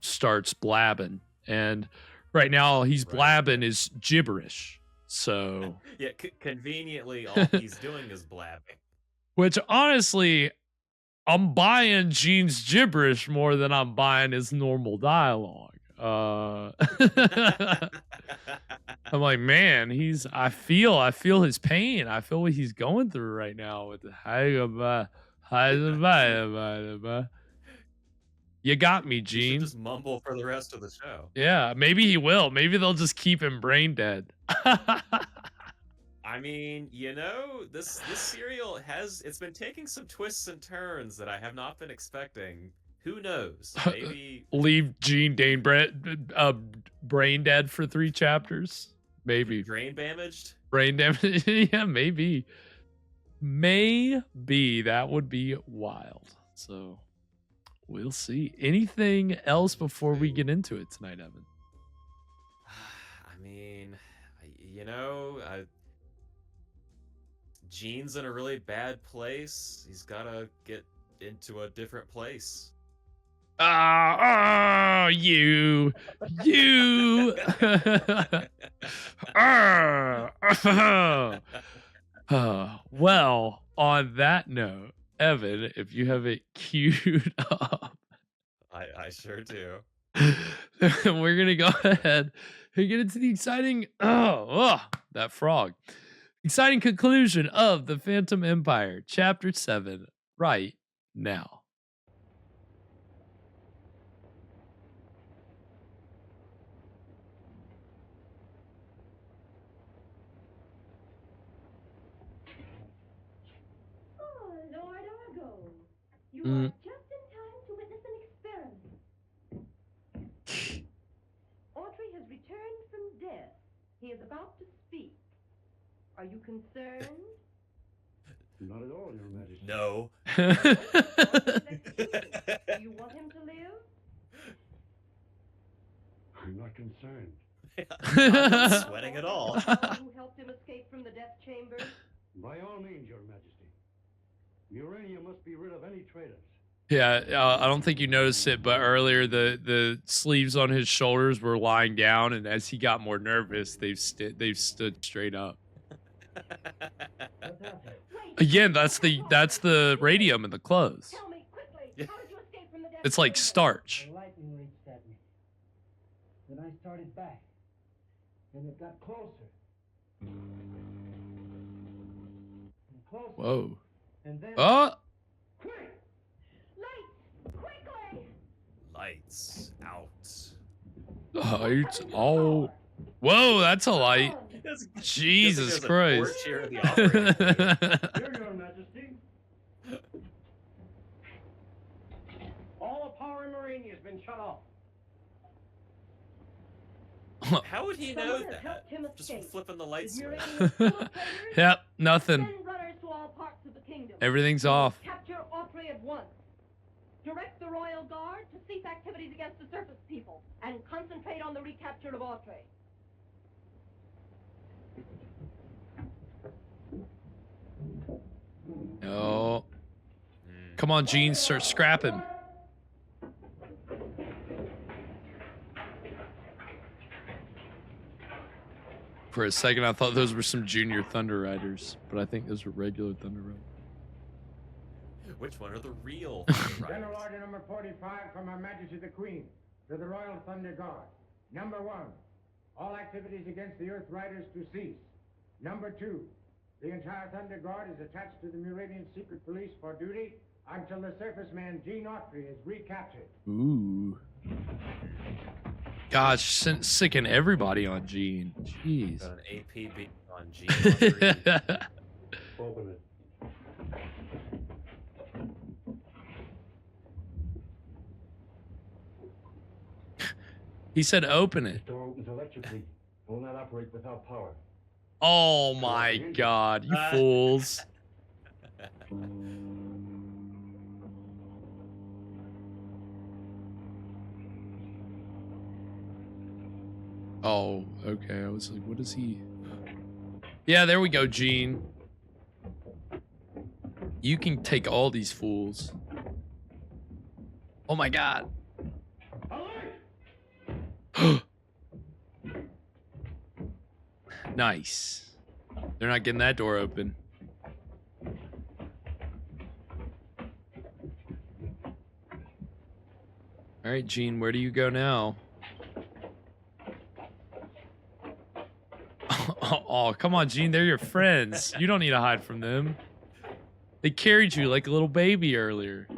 starts blabbing, and right now all he's blabbing is gibberish. So yeah, conveniently all he's doing is blabbing. Which honestly, I'm buying Gene's gibberish more than I'm buying his normal dialogue. I'm like, man, I feel his pain. I feel what he's going through right now with the You got me, Gene. You should just mumble for the rest of the show. Yeah, maybe he will. Maybe they'll just keep him brain dead. I mean, this serial it's been taking some twists and turns that I have not been expecting. Who knows? Maybe leave Gene brain dead for 3 chapters. Maybe brain damaged. Brain damage. Yeah, maybe. Maybe that would be wild. So we'll see. Anything else before we get into it tonight, Evan? I mean, Gene's in a really bad place. He's got to get into a different place. You. Well, on that note, Evan, if you have it queued up. I sure do. We're going to go ahead and get into the exciting, that frog. Exciting conclusion of The Phantom Empire, Chapter 7, right now. You are just in time to witness an experiment. Autry has returned from death. He is about to speak. Are you concerned? Not at all, Your Majesty. No. Do you want him to live? I'm not concerned. I'm not sweating at all. Who helped him escape from the death chamber? By all means, Your Majesty. Urania must be rid of any traitors. Yeah, I don't think you noticed it, but earlier the sleeves on his shoulders were lying down, and as he got more nervous, they've stood straight up. Again, that's the radium in the clothes. Tell me quickly, how did you escape from the death It's like chamber? starch. The lightning reached at me. Then I started back. And it got closer. And closer. Whoa. And then... Quick! Lights! Quickly! Lights out. Lights out. Whoa, that's a light. Jesus Christ. Here, Your Majesty. All power in Marine has been shut off. How would he know Someone has helped him that? Just escape. flipping the light Is your switch. enemy full of traitors? Yep, nothing. Send runners to all parts of the kingdom. Everything's off. Capture Autry at once. Direct the royal guard to cease activities against the surface people and concentrate on the recapture of Autry. No. Come on, Gene, start scrapping. For a second, I thought those were some junior Thunder Riders, but I think those were regular Thunder Riders. Which one are the real? General Order Number 45 from Her Majesty the Queen to the Royal Thunder Guard. Number 1, all activities against the Earth Riders to cease. Number 2, The entire Thunder Guard is attached to the Meridian Secret Police for duty until the surface man Gene Autry is recaptured. Ooh. Gosh, sicking everybody on Gene. Jeez. Got an APB on Gene. Open it. He said open it. The door opens electrically. Will not operate without power. Oh my God, you fools. Oh, okay. I was like, what is he? Yeah, there we go, Gene. You can take all these fools. Oh my God. Nice. They're not getting that door open. All right, Gene, where do you go now? Oh, come on, Gene. They're your friends. You don't need to hide from them. They carried you like a little baby earlier.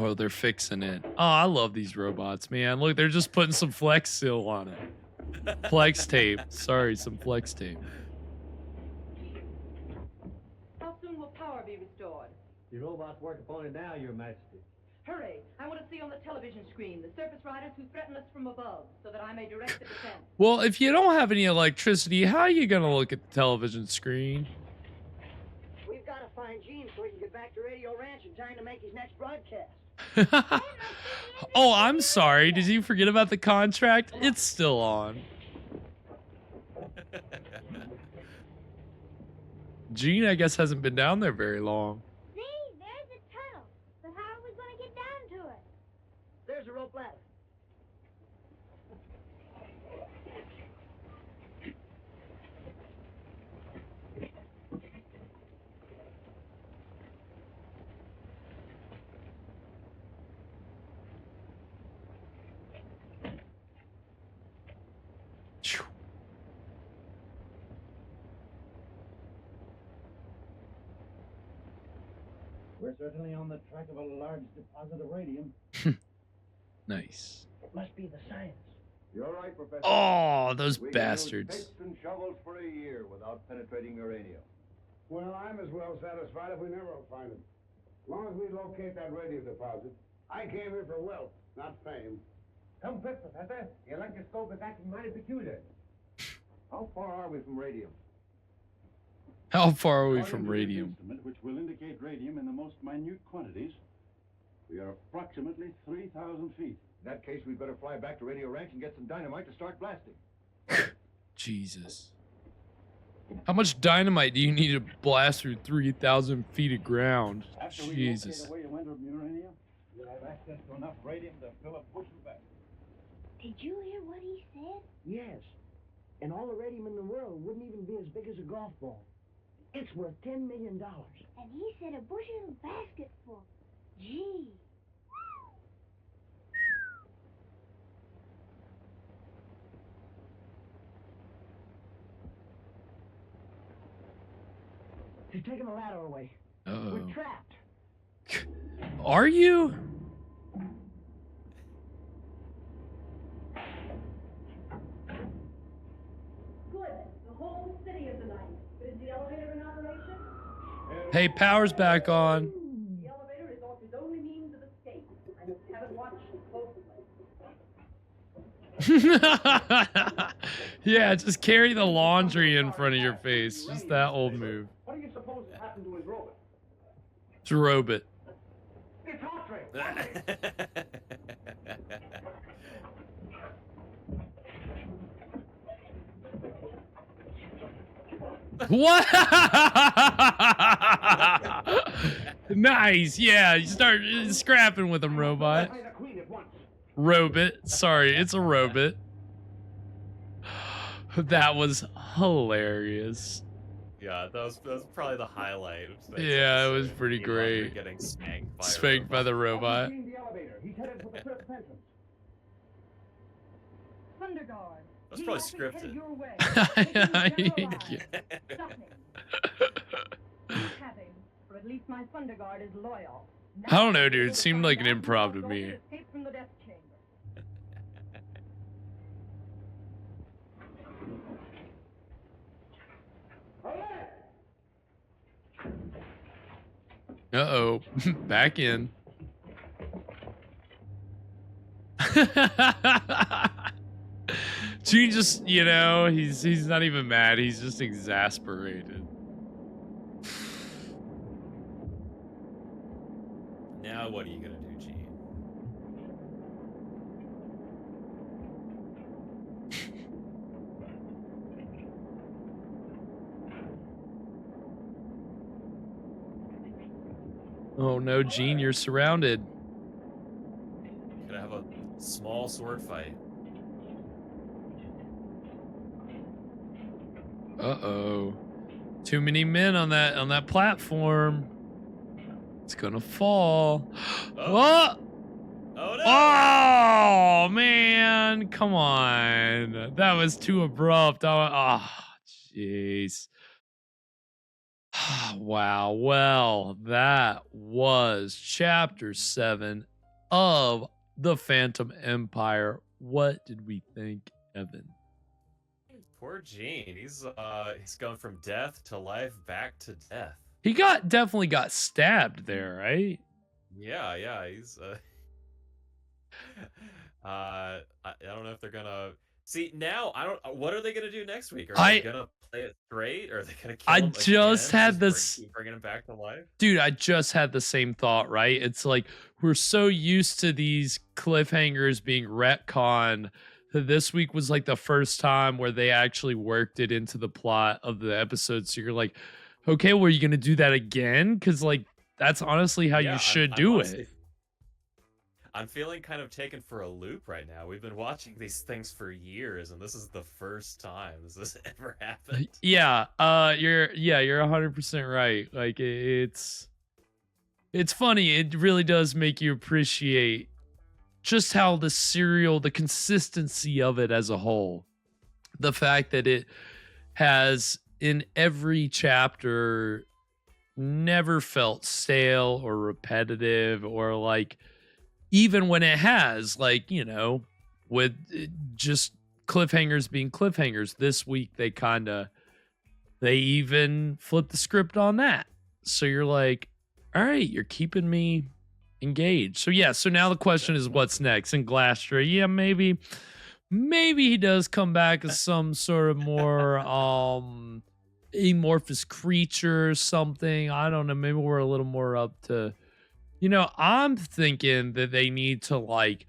Oh, they're fixing it. Oh, I love these robots, man. Look, they're just putting some flex seal on it. Flex tape. Sorry, some flex tape. How soon will power be restored? The robots work upon it now, Your Majesty. Hurry! I want to see on the television screen the surface riders who threaten us from above, so that I may direct the defense. Well, if you don't have any electricity, how are you going to look at the television screen? We've got to find Gene so he can get back to Radio Ranch in time to make his next broadcast. Oh, I'm sorry. Did you forget about the contract? It's still on. Gene, I guess, hasn't been down there very long. See, there's a tunnel. But how are we going to get down to it? There's a rope ladder. We're certainly on the track of a large deposit of radium. Nice. It must be the science. You're right, Professor. Oh, those We can use bastards. picks and shovels for a year without penetrating uranium. Well, I'm as well satisfied if we never find it. As long as we locate that radium deposit. I came here for wealth, not fame. Come quick, Professor. The electroscope is acting mighty peculiar. How far are we from radium? How far are we According from to this radium? instrument, which will indicate radium in the most minute quantities, we are approximately 3,000 feet. In that case, we'd better fly back to Radio Ranch and get some dynamite to start blasting. Jesus. How much dynamite do you need to blast through 3,000 feet of ground? After we Jesus. locate a way to enter uranium, we'll have access to enough radium to fill a bushel bag. Did you hear what he said? Yes. And all the radium in the world wouldn't even be as big as a golf ball. It's worth $10 million. And he said a bushel basket full. Gee. He's taking the ladder away. Uh-oh. We're trapped. Are you? Good. The whole city is alight. But is the elevator in operation? Hey, power's back on. The elevator is Orpheus' only means of escape. I just haven't watched closely. Yeah, just carry the laundry in front of your face. Just that old move. What do you suppose has happened to his robot? Drobe it. It's Autry! What? Nice. Yeah, you start scrapping with him, robot. Robot. Sorry, it's a robot. That was hilarious. Yeah, that was probably the highlight of tonight's Yeah, it was episode. pretty Gene Autry great. getting spanked by a Spanked by the robot. The elevator. He's headed for the surface entrance. Thunder Guard. That's probably Gene Autry headed scripted. your way. Yeah. Stop him. Have him, or at least my Thunder Guard is loyal. I don't know, dude. It seemed like an improv to me. Escape from the death chamber. Uh-oh. Back in. Gene just, you know, he's not even mad. He's just exasperated. Now what are you gonna do, Gene? Oh no, Gene, you're surrounded. Gonna have a small sword fight. Uh-oh. Too many men on that platform. It's gonna fall. What? Oh no! Oh man, come on. That was too abrupt. Oh, jeez. Wow. Well, that was chapter 7 of The Phantom Empire. What did we think, Evan? Poor Gene. He's going from death to life back to death. He definitely got stabbed there, right? Yeah, he's I don't know if they're gonna see now. What are they gonna do next week? Are they gonna play it straight, or are they gonna kill him just again, had just this, bringing him back to life? dude. I just had the same thought, right? It's like we're so used to these cliffhangers being retconned. This week was like the first time where they actually worked it into the plot of the episode. So you're like, okay, well, are you gonna do that again? Because like that's honestly how you should do it. I'm feeling kind of taken for a loop right now. We've been watching these things for years, and this is the first time this has ever happened. Yeah, you're 100% right. Like it's funny. It really does make you appreciate just how the consistency of it as a whole. The fact that it has in every chapter never felt stale or repetitive, or like even when it has, like, you know, with just cliffhangers being cliffhangers, this week they even flipped the script on that. So you're like, all right, you're keeping me engaged. So yeah, so now the question is what's next? And Glastra, yeah, maybe he does come back as some sort of more amorphous creature or something. I don't know, maybe we're a little more up to, you know, I'm thinking that they need to, like,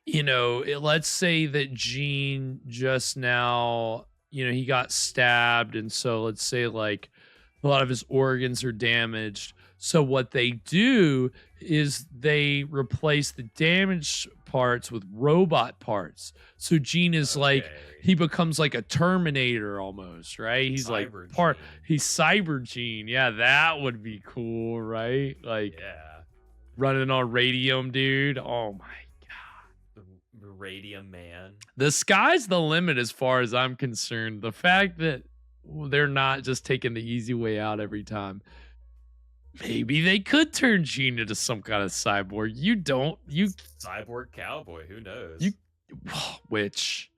you know, let's say that Gene just now, you know, he got stabbed, and so let's say like a lot of his organs are damaged. So what they do is they replace the damaged parts with robot parts. So Gene is like, he becomes like a Terminator almost, right? He's he's Cyber Gene. Yeah, that would be cool, right? Like, running on radium, dude. Oh my god. The radium man. The sky's the limit as far as I'm concerned. The fact that they're not just taking the easy way out every time. Maybe they could turn Gene into some kind of cyborg. Cyborg cowboy, who knows? Which,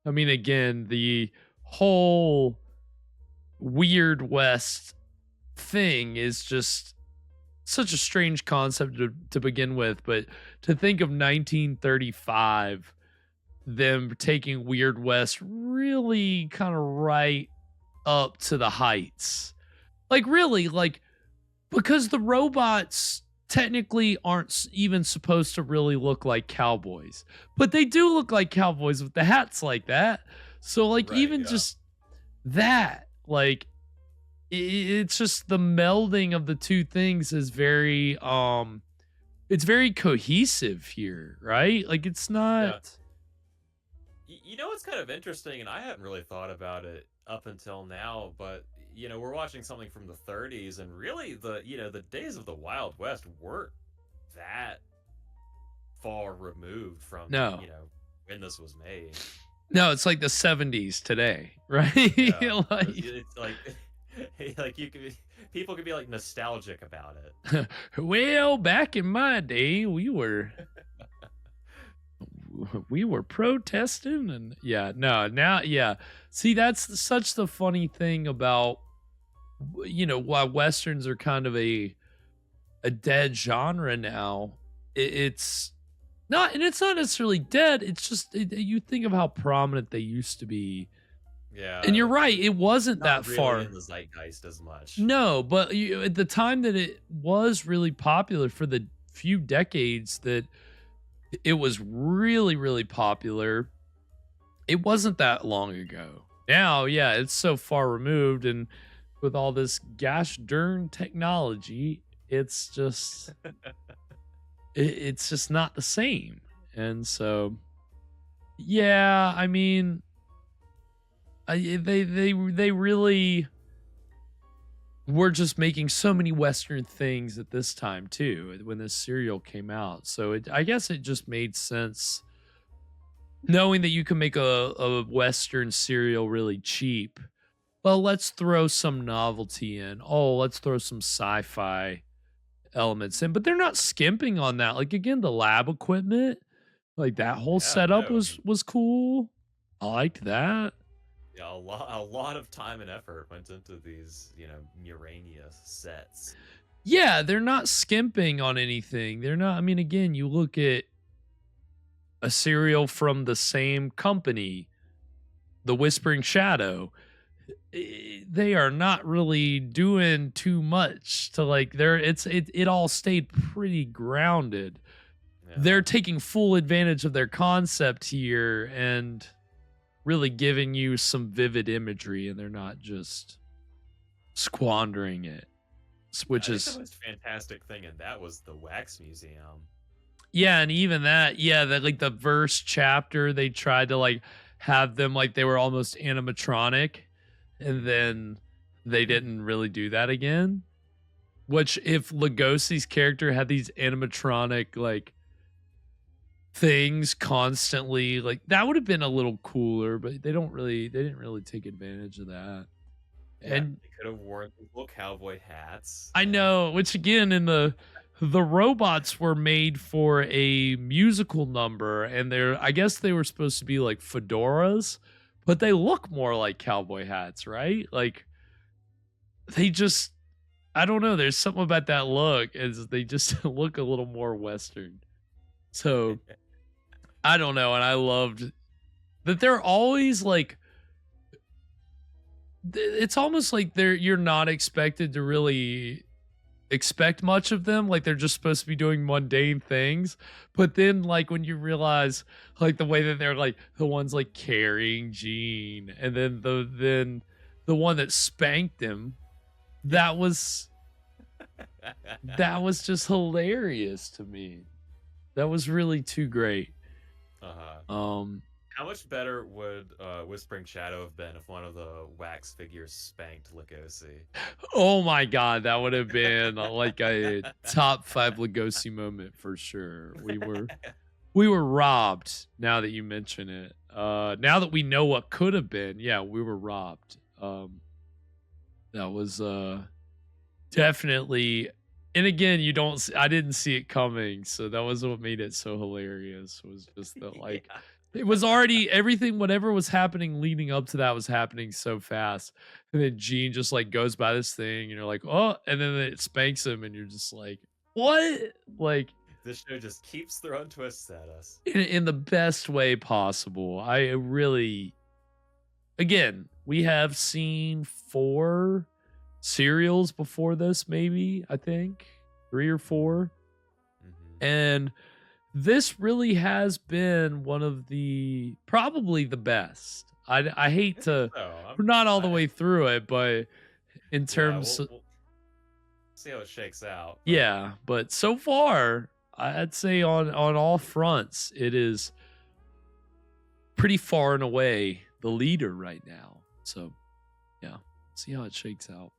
I mean, again, the whole Weird West thing is just such a strange concept to begin with. But to think of 1935, them taking Weird West really kind of right up to the heights. Like, really, like, because the robots technically aren't even supposed to really look like cowboys, but they do look like cowboys with the hats like that. So like, just that, like, it's just the melding of the two things is very it's very cohesive here, right? Like, it's not. You know what's kind of interesting, and I hadn't really thought about it up until now, but we're watching something from the 30s, and really the days of the Wild West weren't that far removed from No. when this was made. No, it's like the 70s today, right? Yeah, Like, it's like people could be like nostalgic about it. well, back in my day, we were protesting, and see, that's such the funny thing about why westerns are kind of a dead genre now. It's not necessarily dead, it's just you think of how prominent they used to be. Yeah, and you're right, it wasn't that really far in the zeitgeist as much. No, but at the time that it was really popular, for the few decades that it was really, really popular, it wasn't that long ago. Now, yeah, it's so far removed, and with all this gosh darn technology, it's just it's just not the same. And so, yeah, I mean, they really were just making so many Western things at this time too, when this serial came out. So I guess it just made sense, knowing that you can make a Western serial really cheap. Well, let's throw some novelty in. Oh, let's throw some sci-fi elements in. But they're not skimping on that. Like, again, the lab equipment, like that whole setup was cool. I liked that. Yeah, a lot of time and effort went into these, Urania sets. Yeah, they're not skimping on anything. They're not. I mean, again, you look at a serial from the same company, The Whispering Shadow. They are not really doing too much to it all stayed pretty grounded. Yeah. They're taking full advantage of their concept here and really giving you some vivid imagery, and they're not just squandering it, which is the most fantastic thing. And that was the Wax Museum. Yeah, and even that, like the first chapter, they tried to have them like they were almost animatronic, and then they didn't really do that again. Which, if Lugosi's character had these animatronic things constantly, that would have been a little cooler, but they didn't really take advantage of that. Yeah, and they could have worn little cowboy hats. I know, which again, in the robots were made for a musical number, and I guess they were supposed to be like fedoras, but they look more like cowboy hats, right? Like, they just, I don't know, there's something about that look, as they just look a little more Western. So I don't know, and I loved that they're always it's almost like you're not expected to really expect much of them. Like, they're just supposed to be doing mundane things, but then when you realize the way that they're the ones carrying Gene, and then the one that spanked him, that was just hilarious to me. That was really too great. How much better would Whispering Shadow have been if one of the wax figures spanked Lugosi? Oh my god, that would have been a top 5 Lugosi moment for sure. We were robbed, now that you mention it. Now that we know what could have been, yeah, we were robbed. That was definitely, and again, I didn't see it coming, so that was what made it so hilarious, was just that it was already everything, whatever was happening leading up to that was happening so fast. And then Gene just goes by this thing, and you're like, oh, and then it spanks him, and you're just like, what? This show just keeps throwing twists at us. In the best way possible. I really, again, we have seen 4 serials before this, maybe, I think 3 or 4. Mm-hmm. And this really has been one of probably the best. I hate to, we're not all the way through it, but in terms we'll see how it shakes out. But, yeah, but so far, I'd say on all fronts, it is pretty far and away the leader right now. So, yeah, See how it shakes out.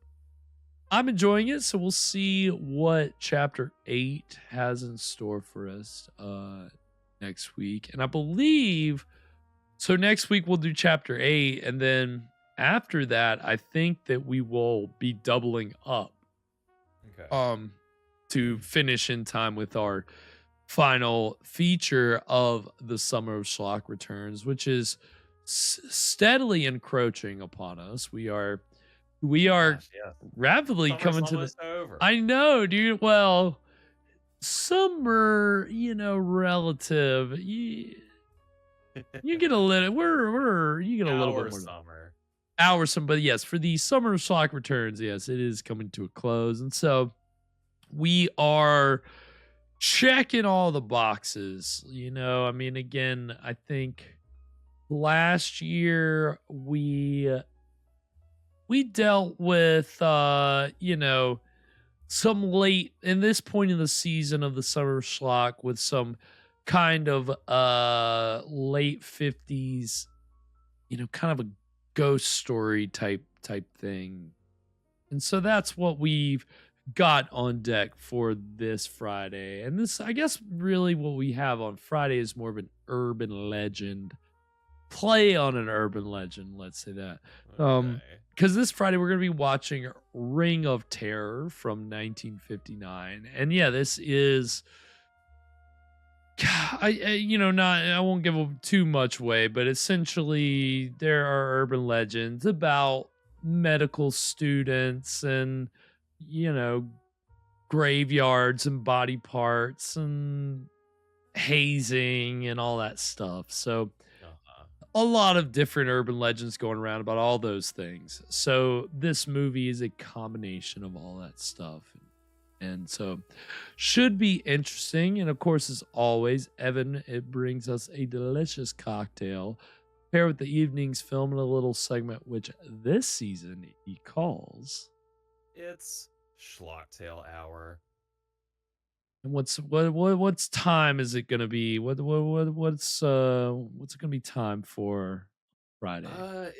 I'm enjoying it, so we'll see what chapter 8 has in store for us next week. And I believe so next week we'll do chapter 8, and then after that, I think that we will be doubling up. Okay. To finish in time with our final feature of the Summer of Schlock Returns, which is steadily encroaching upon us. We are Gosh, yeah. rapidly Summer's coming to the almost over. I know, dude. Well, summer, relative. You get a little. You get a little Our bit more. summer. Our summer, but yes, for the Summer of Schlock Returns, yes, it is coming to a close, and so we are checking all the boxes. Again, I think last year we dealt with some late in this point in the season of the Summer of Schlock with some kind of late 50s, kind of a ghost story type thing. And so that's what we've got on deck for this Friday. And this, I guess, really what we have on Friday is more of an urban legend play on an urban legend, let's say that. Because this Friday we're going to be watching Ring of Terror from 1959. And yeah, this is I won't give too much away, but essentially there are urban legends about medical students and graveyards and body parts and hazing and all that stuff. So a lot of different urban legends going around about all those things. So this movie is a combination of all that stuff. And so should be interesting. And of course, as always, Evan, it brings us a delicious cocktail paired with the evening's film in a little segment, which this season he calls... It's Schlocktail Hour. And what's time is it gonna be? What's it gonna be time for Friday? I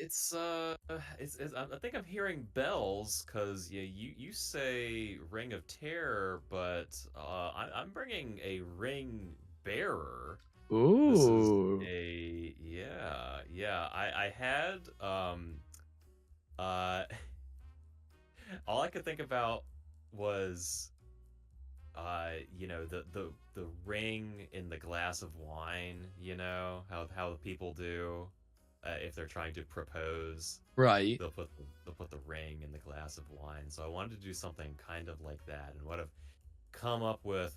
think I'm hearing bells because you say Ring of Terror, but I'm bringing a ring bearer. Ooh. This is I had all I could think about was the ring in the glass of wine, how people do if they're trying to propose, right? They'll put the ring in the glass of wine. So I wanted to do something kind of like that, and what I've come up with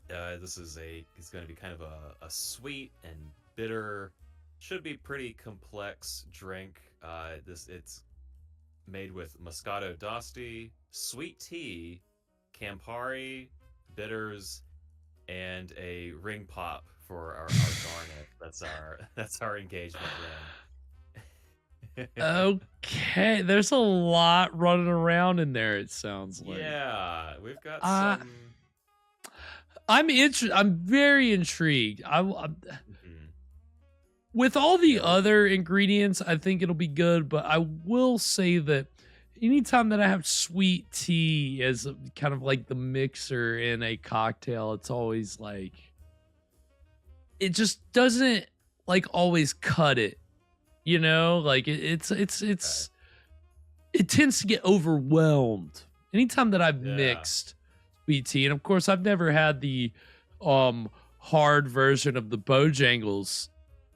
it's going to be kind of a sweet and bitter, should be pretty complex drink. It's made with Moscato d'Asti, sweet tea, Campari, bitters, and a ring pop for our garnet. That's our engagement ring. Okay, there's a lot running around in there, it sounds like. Yeah, we've got some. I'm very intrigued. With all the other ingredients, I think it'll be good, but I will say that anytime that I have sweet tea as kind of like the mixer in a cocktail, it's always like, it just doesn't like always cut it, like it tends to get overwhelmed anytime that I've mixed sweet tea. And of course I've never had the hard version of the Bojangles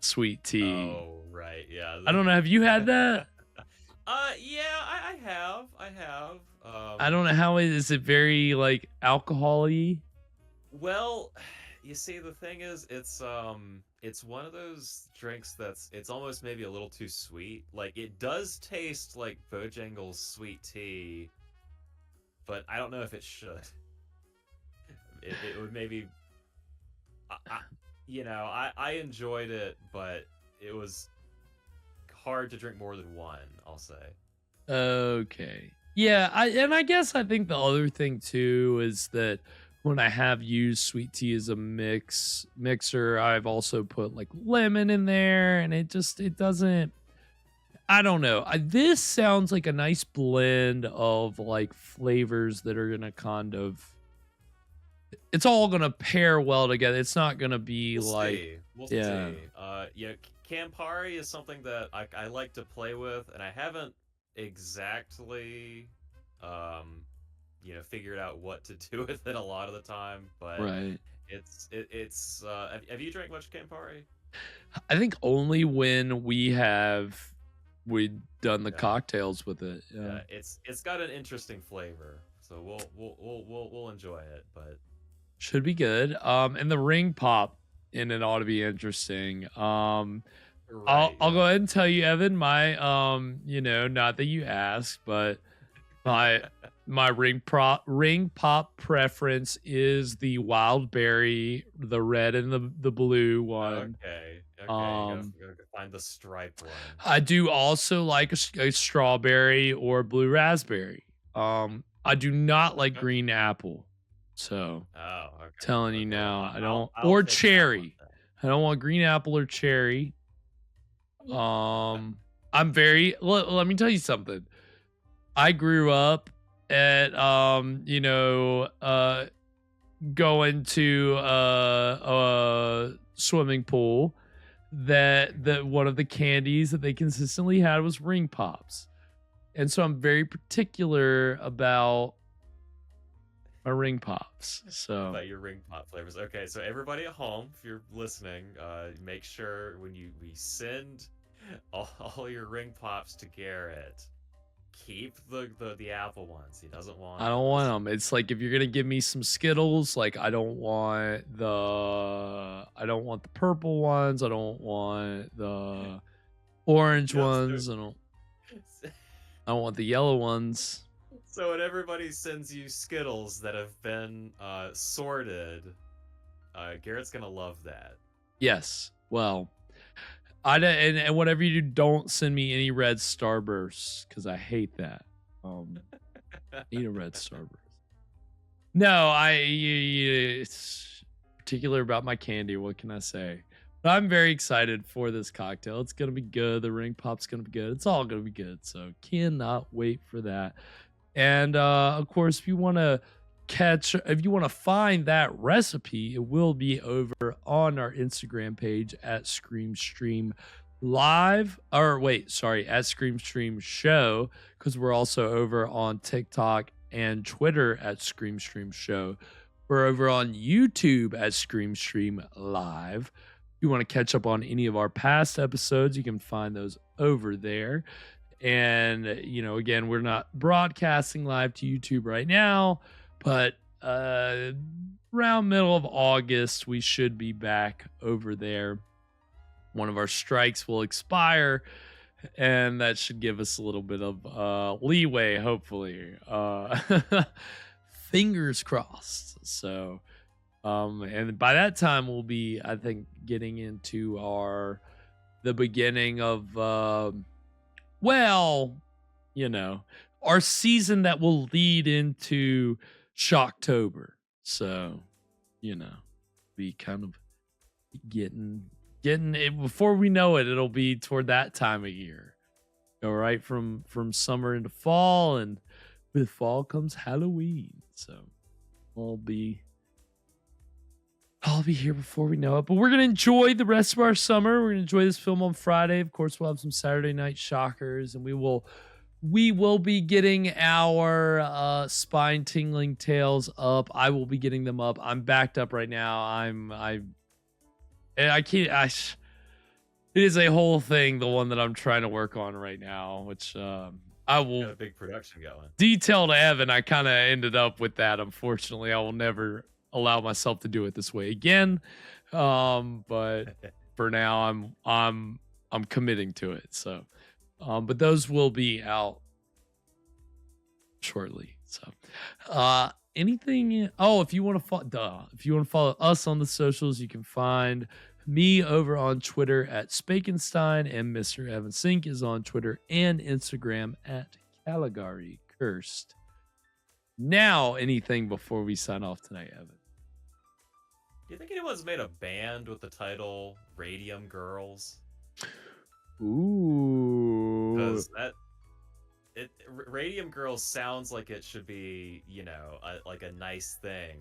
sweet tea. Oh, right. Yeah. I don't know. Have you had that? Yeah, I have. I don't know how is it very like alcohol-y? Well, you see, the thing is, it's one of those drinks it's almost maybe a little too sweet. Like, it does taste like Bojangles sweet tea, but I don't know if it should. It would maybe, I enjoyed it, but it was hard to drink more than one, I'll say. Okay. Yeah, I guess I think the other thing too is that when I have used sweet tea as a mixer, I've also put like lemon in there, and it doesn't. I don't know. This sounds like a nice blend of like flavors that are gonna kind of. It's all gonna pair well together. It's not gonna be We'll like. see. We'll Yeah. see. Yeah, Campari is something that I like to play with, and I haven't exactly, figured out what to do with it a lot of the time. But Right. it's. Have you drank much Campari? I think only when we'd done the cocktails with it. Yeah. It's got an interesting flavor, so we'll enjoy it. But Should be good. And the ring pop in it ought to be interesting. I'll go ahead and tell you, Evan, my not that you asked, but my ring pop preference is the wild berry, the red and the blue one. Okay, you gotta find the striped one. I do also like a strawberry or blue raspberry. I do not like green apple. So, telling you now, I don't. Or cherry. I don't want green apple or cherry. I'm very. Let me tell you something. I grew up at going to a swimming pool that one of the candies that they consistently had was ring pops, and so I'm very particular about my ring pops. So about your ring pop flavors. Okay, so everybody at home, if you're listening, make sure when we send all your ring pops to Garrett, keep the apple ones. He doesn't want. I don't want them. It's like if you're gonna give me some Skittles, like I don't want the purple ones. I don't want the orange ones. I don't want the yellow ones. So when everybody sends you Skittles that have been sorted, Garrett's gonna love that. Yes. Well, and whatever you do, don't send me any red Starbursts because I hate that. Eat a red Starburst. No, it's particular about my candy. What can I say? But I'm very excited for this cocktail. It's gonna be good. The ring pop's gonna be good. It's all gonna be good. So cannot wait for that. And of course, if you want to find that recipe, it will be over on our Instagram page at ScreamStream Live. At ScreamStream Show, because we're also over on TikTok and Twitter at ScreamStream Show. We're over on YouTube at ScreamStream Live. If you want to catch up on any of our past episodes, you can find those over there. And, again, we're not broadcasting live to YouTube right now, but around middle of August, we should be back over there. One of our strikes will expire, and that should give us a little bit of leeway, hopefully. Fingers crossed. So, and by that time, we'll be, I think, getting into the beginning of... our season that will lead into Shocktober. So, be kind of getting it before we know it. It'll be toward that time of year. All right, from summer into fall, and with fall comes Halloween. So, I'll be here before we know it. But we're going to enjoy the rest of our summer. We're going to enjoy this film on Friday. Of course, we'll have some Saturday night shockers, and we will be getting our spine-tingling tales up. I will be getting them up. I'm backed up right now. It is a whole thing, the one that I'm trying to work on right now, which I will... Got a big production going. Detail to Evan, I kind of ended up with that. Unfortunately, I will never allow myself to do it this way again. But for now, I'm committing to it. So, but those will be out shortly. So, anything? Oh, if you want to follow us on the socials, you can find me over on Twitter at Spakenstein, and Mr. Evan Sink is on Twitter and Instagram at Caligari Cursed. Now, anything before we sign off tonight, Evan? Do you think anyone's made a band with the title Radium Girls? Ooh. because Radium Girls sounds like it should be, you know, like a nice thing,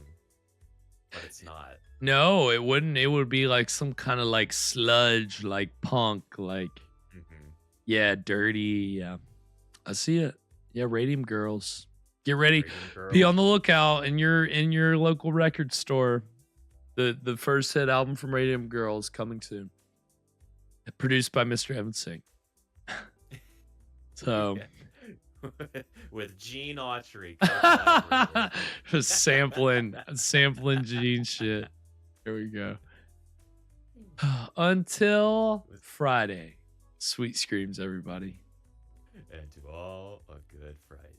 but it's not. No, it wouldn't. It would be like some kind of like sludge, like punk, like yeah, dirty. Yeah, I see it. Yeah, Radium Girls. Get ready. Be on the lookout in your local record store. The first hit album from Radium Girls coming soon. Produced by Mr. Evan Singh. So with Gene Autry. sampling Gene shit. Here we go. Until Friday. Sweet screams, everybody. And to all a good Friday.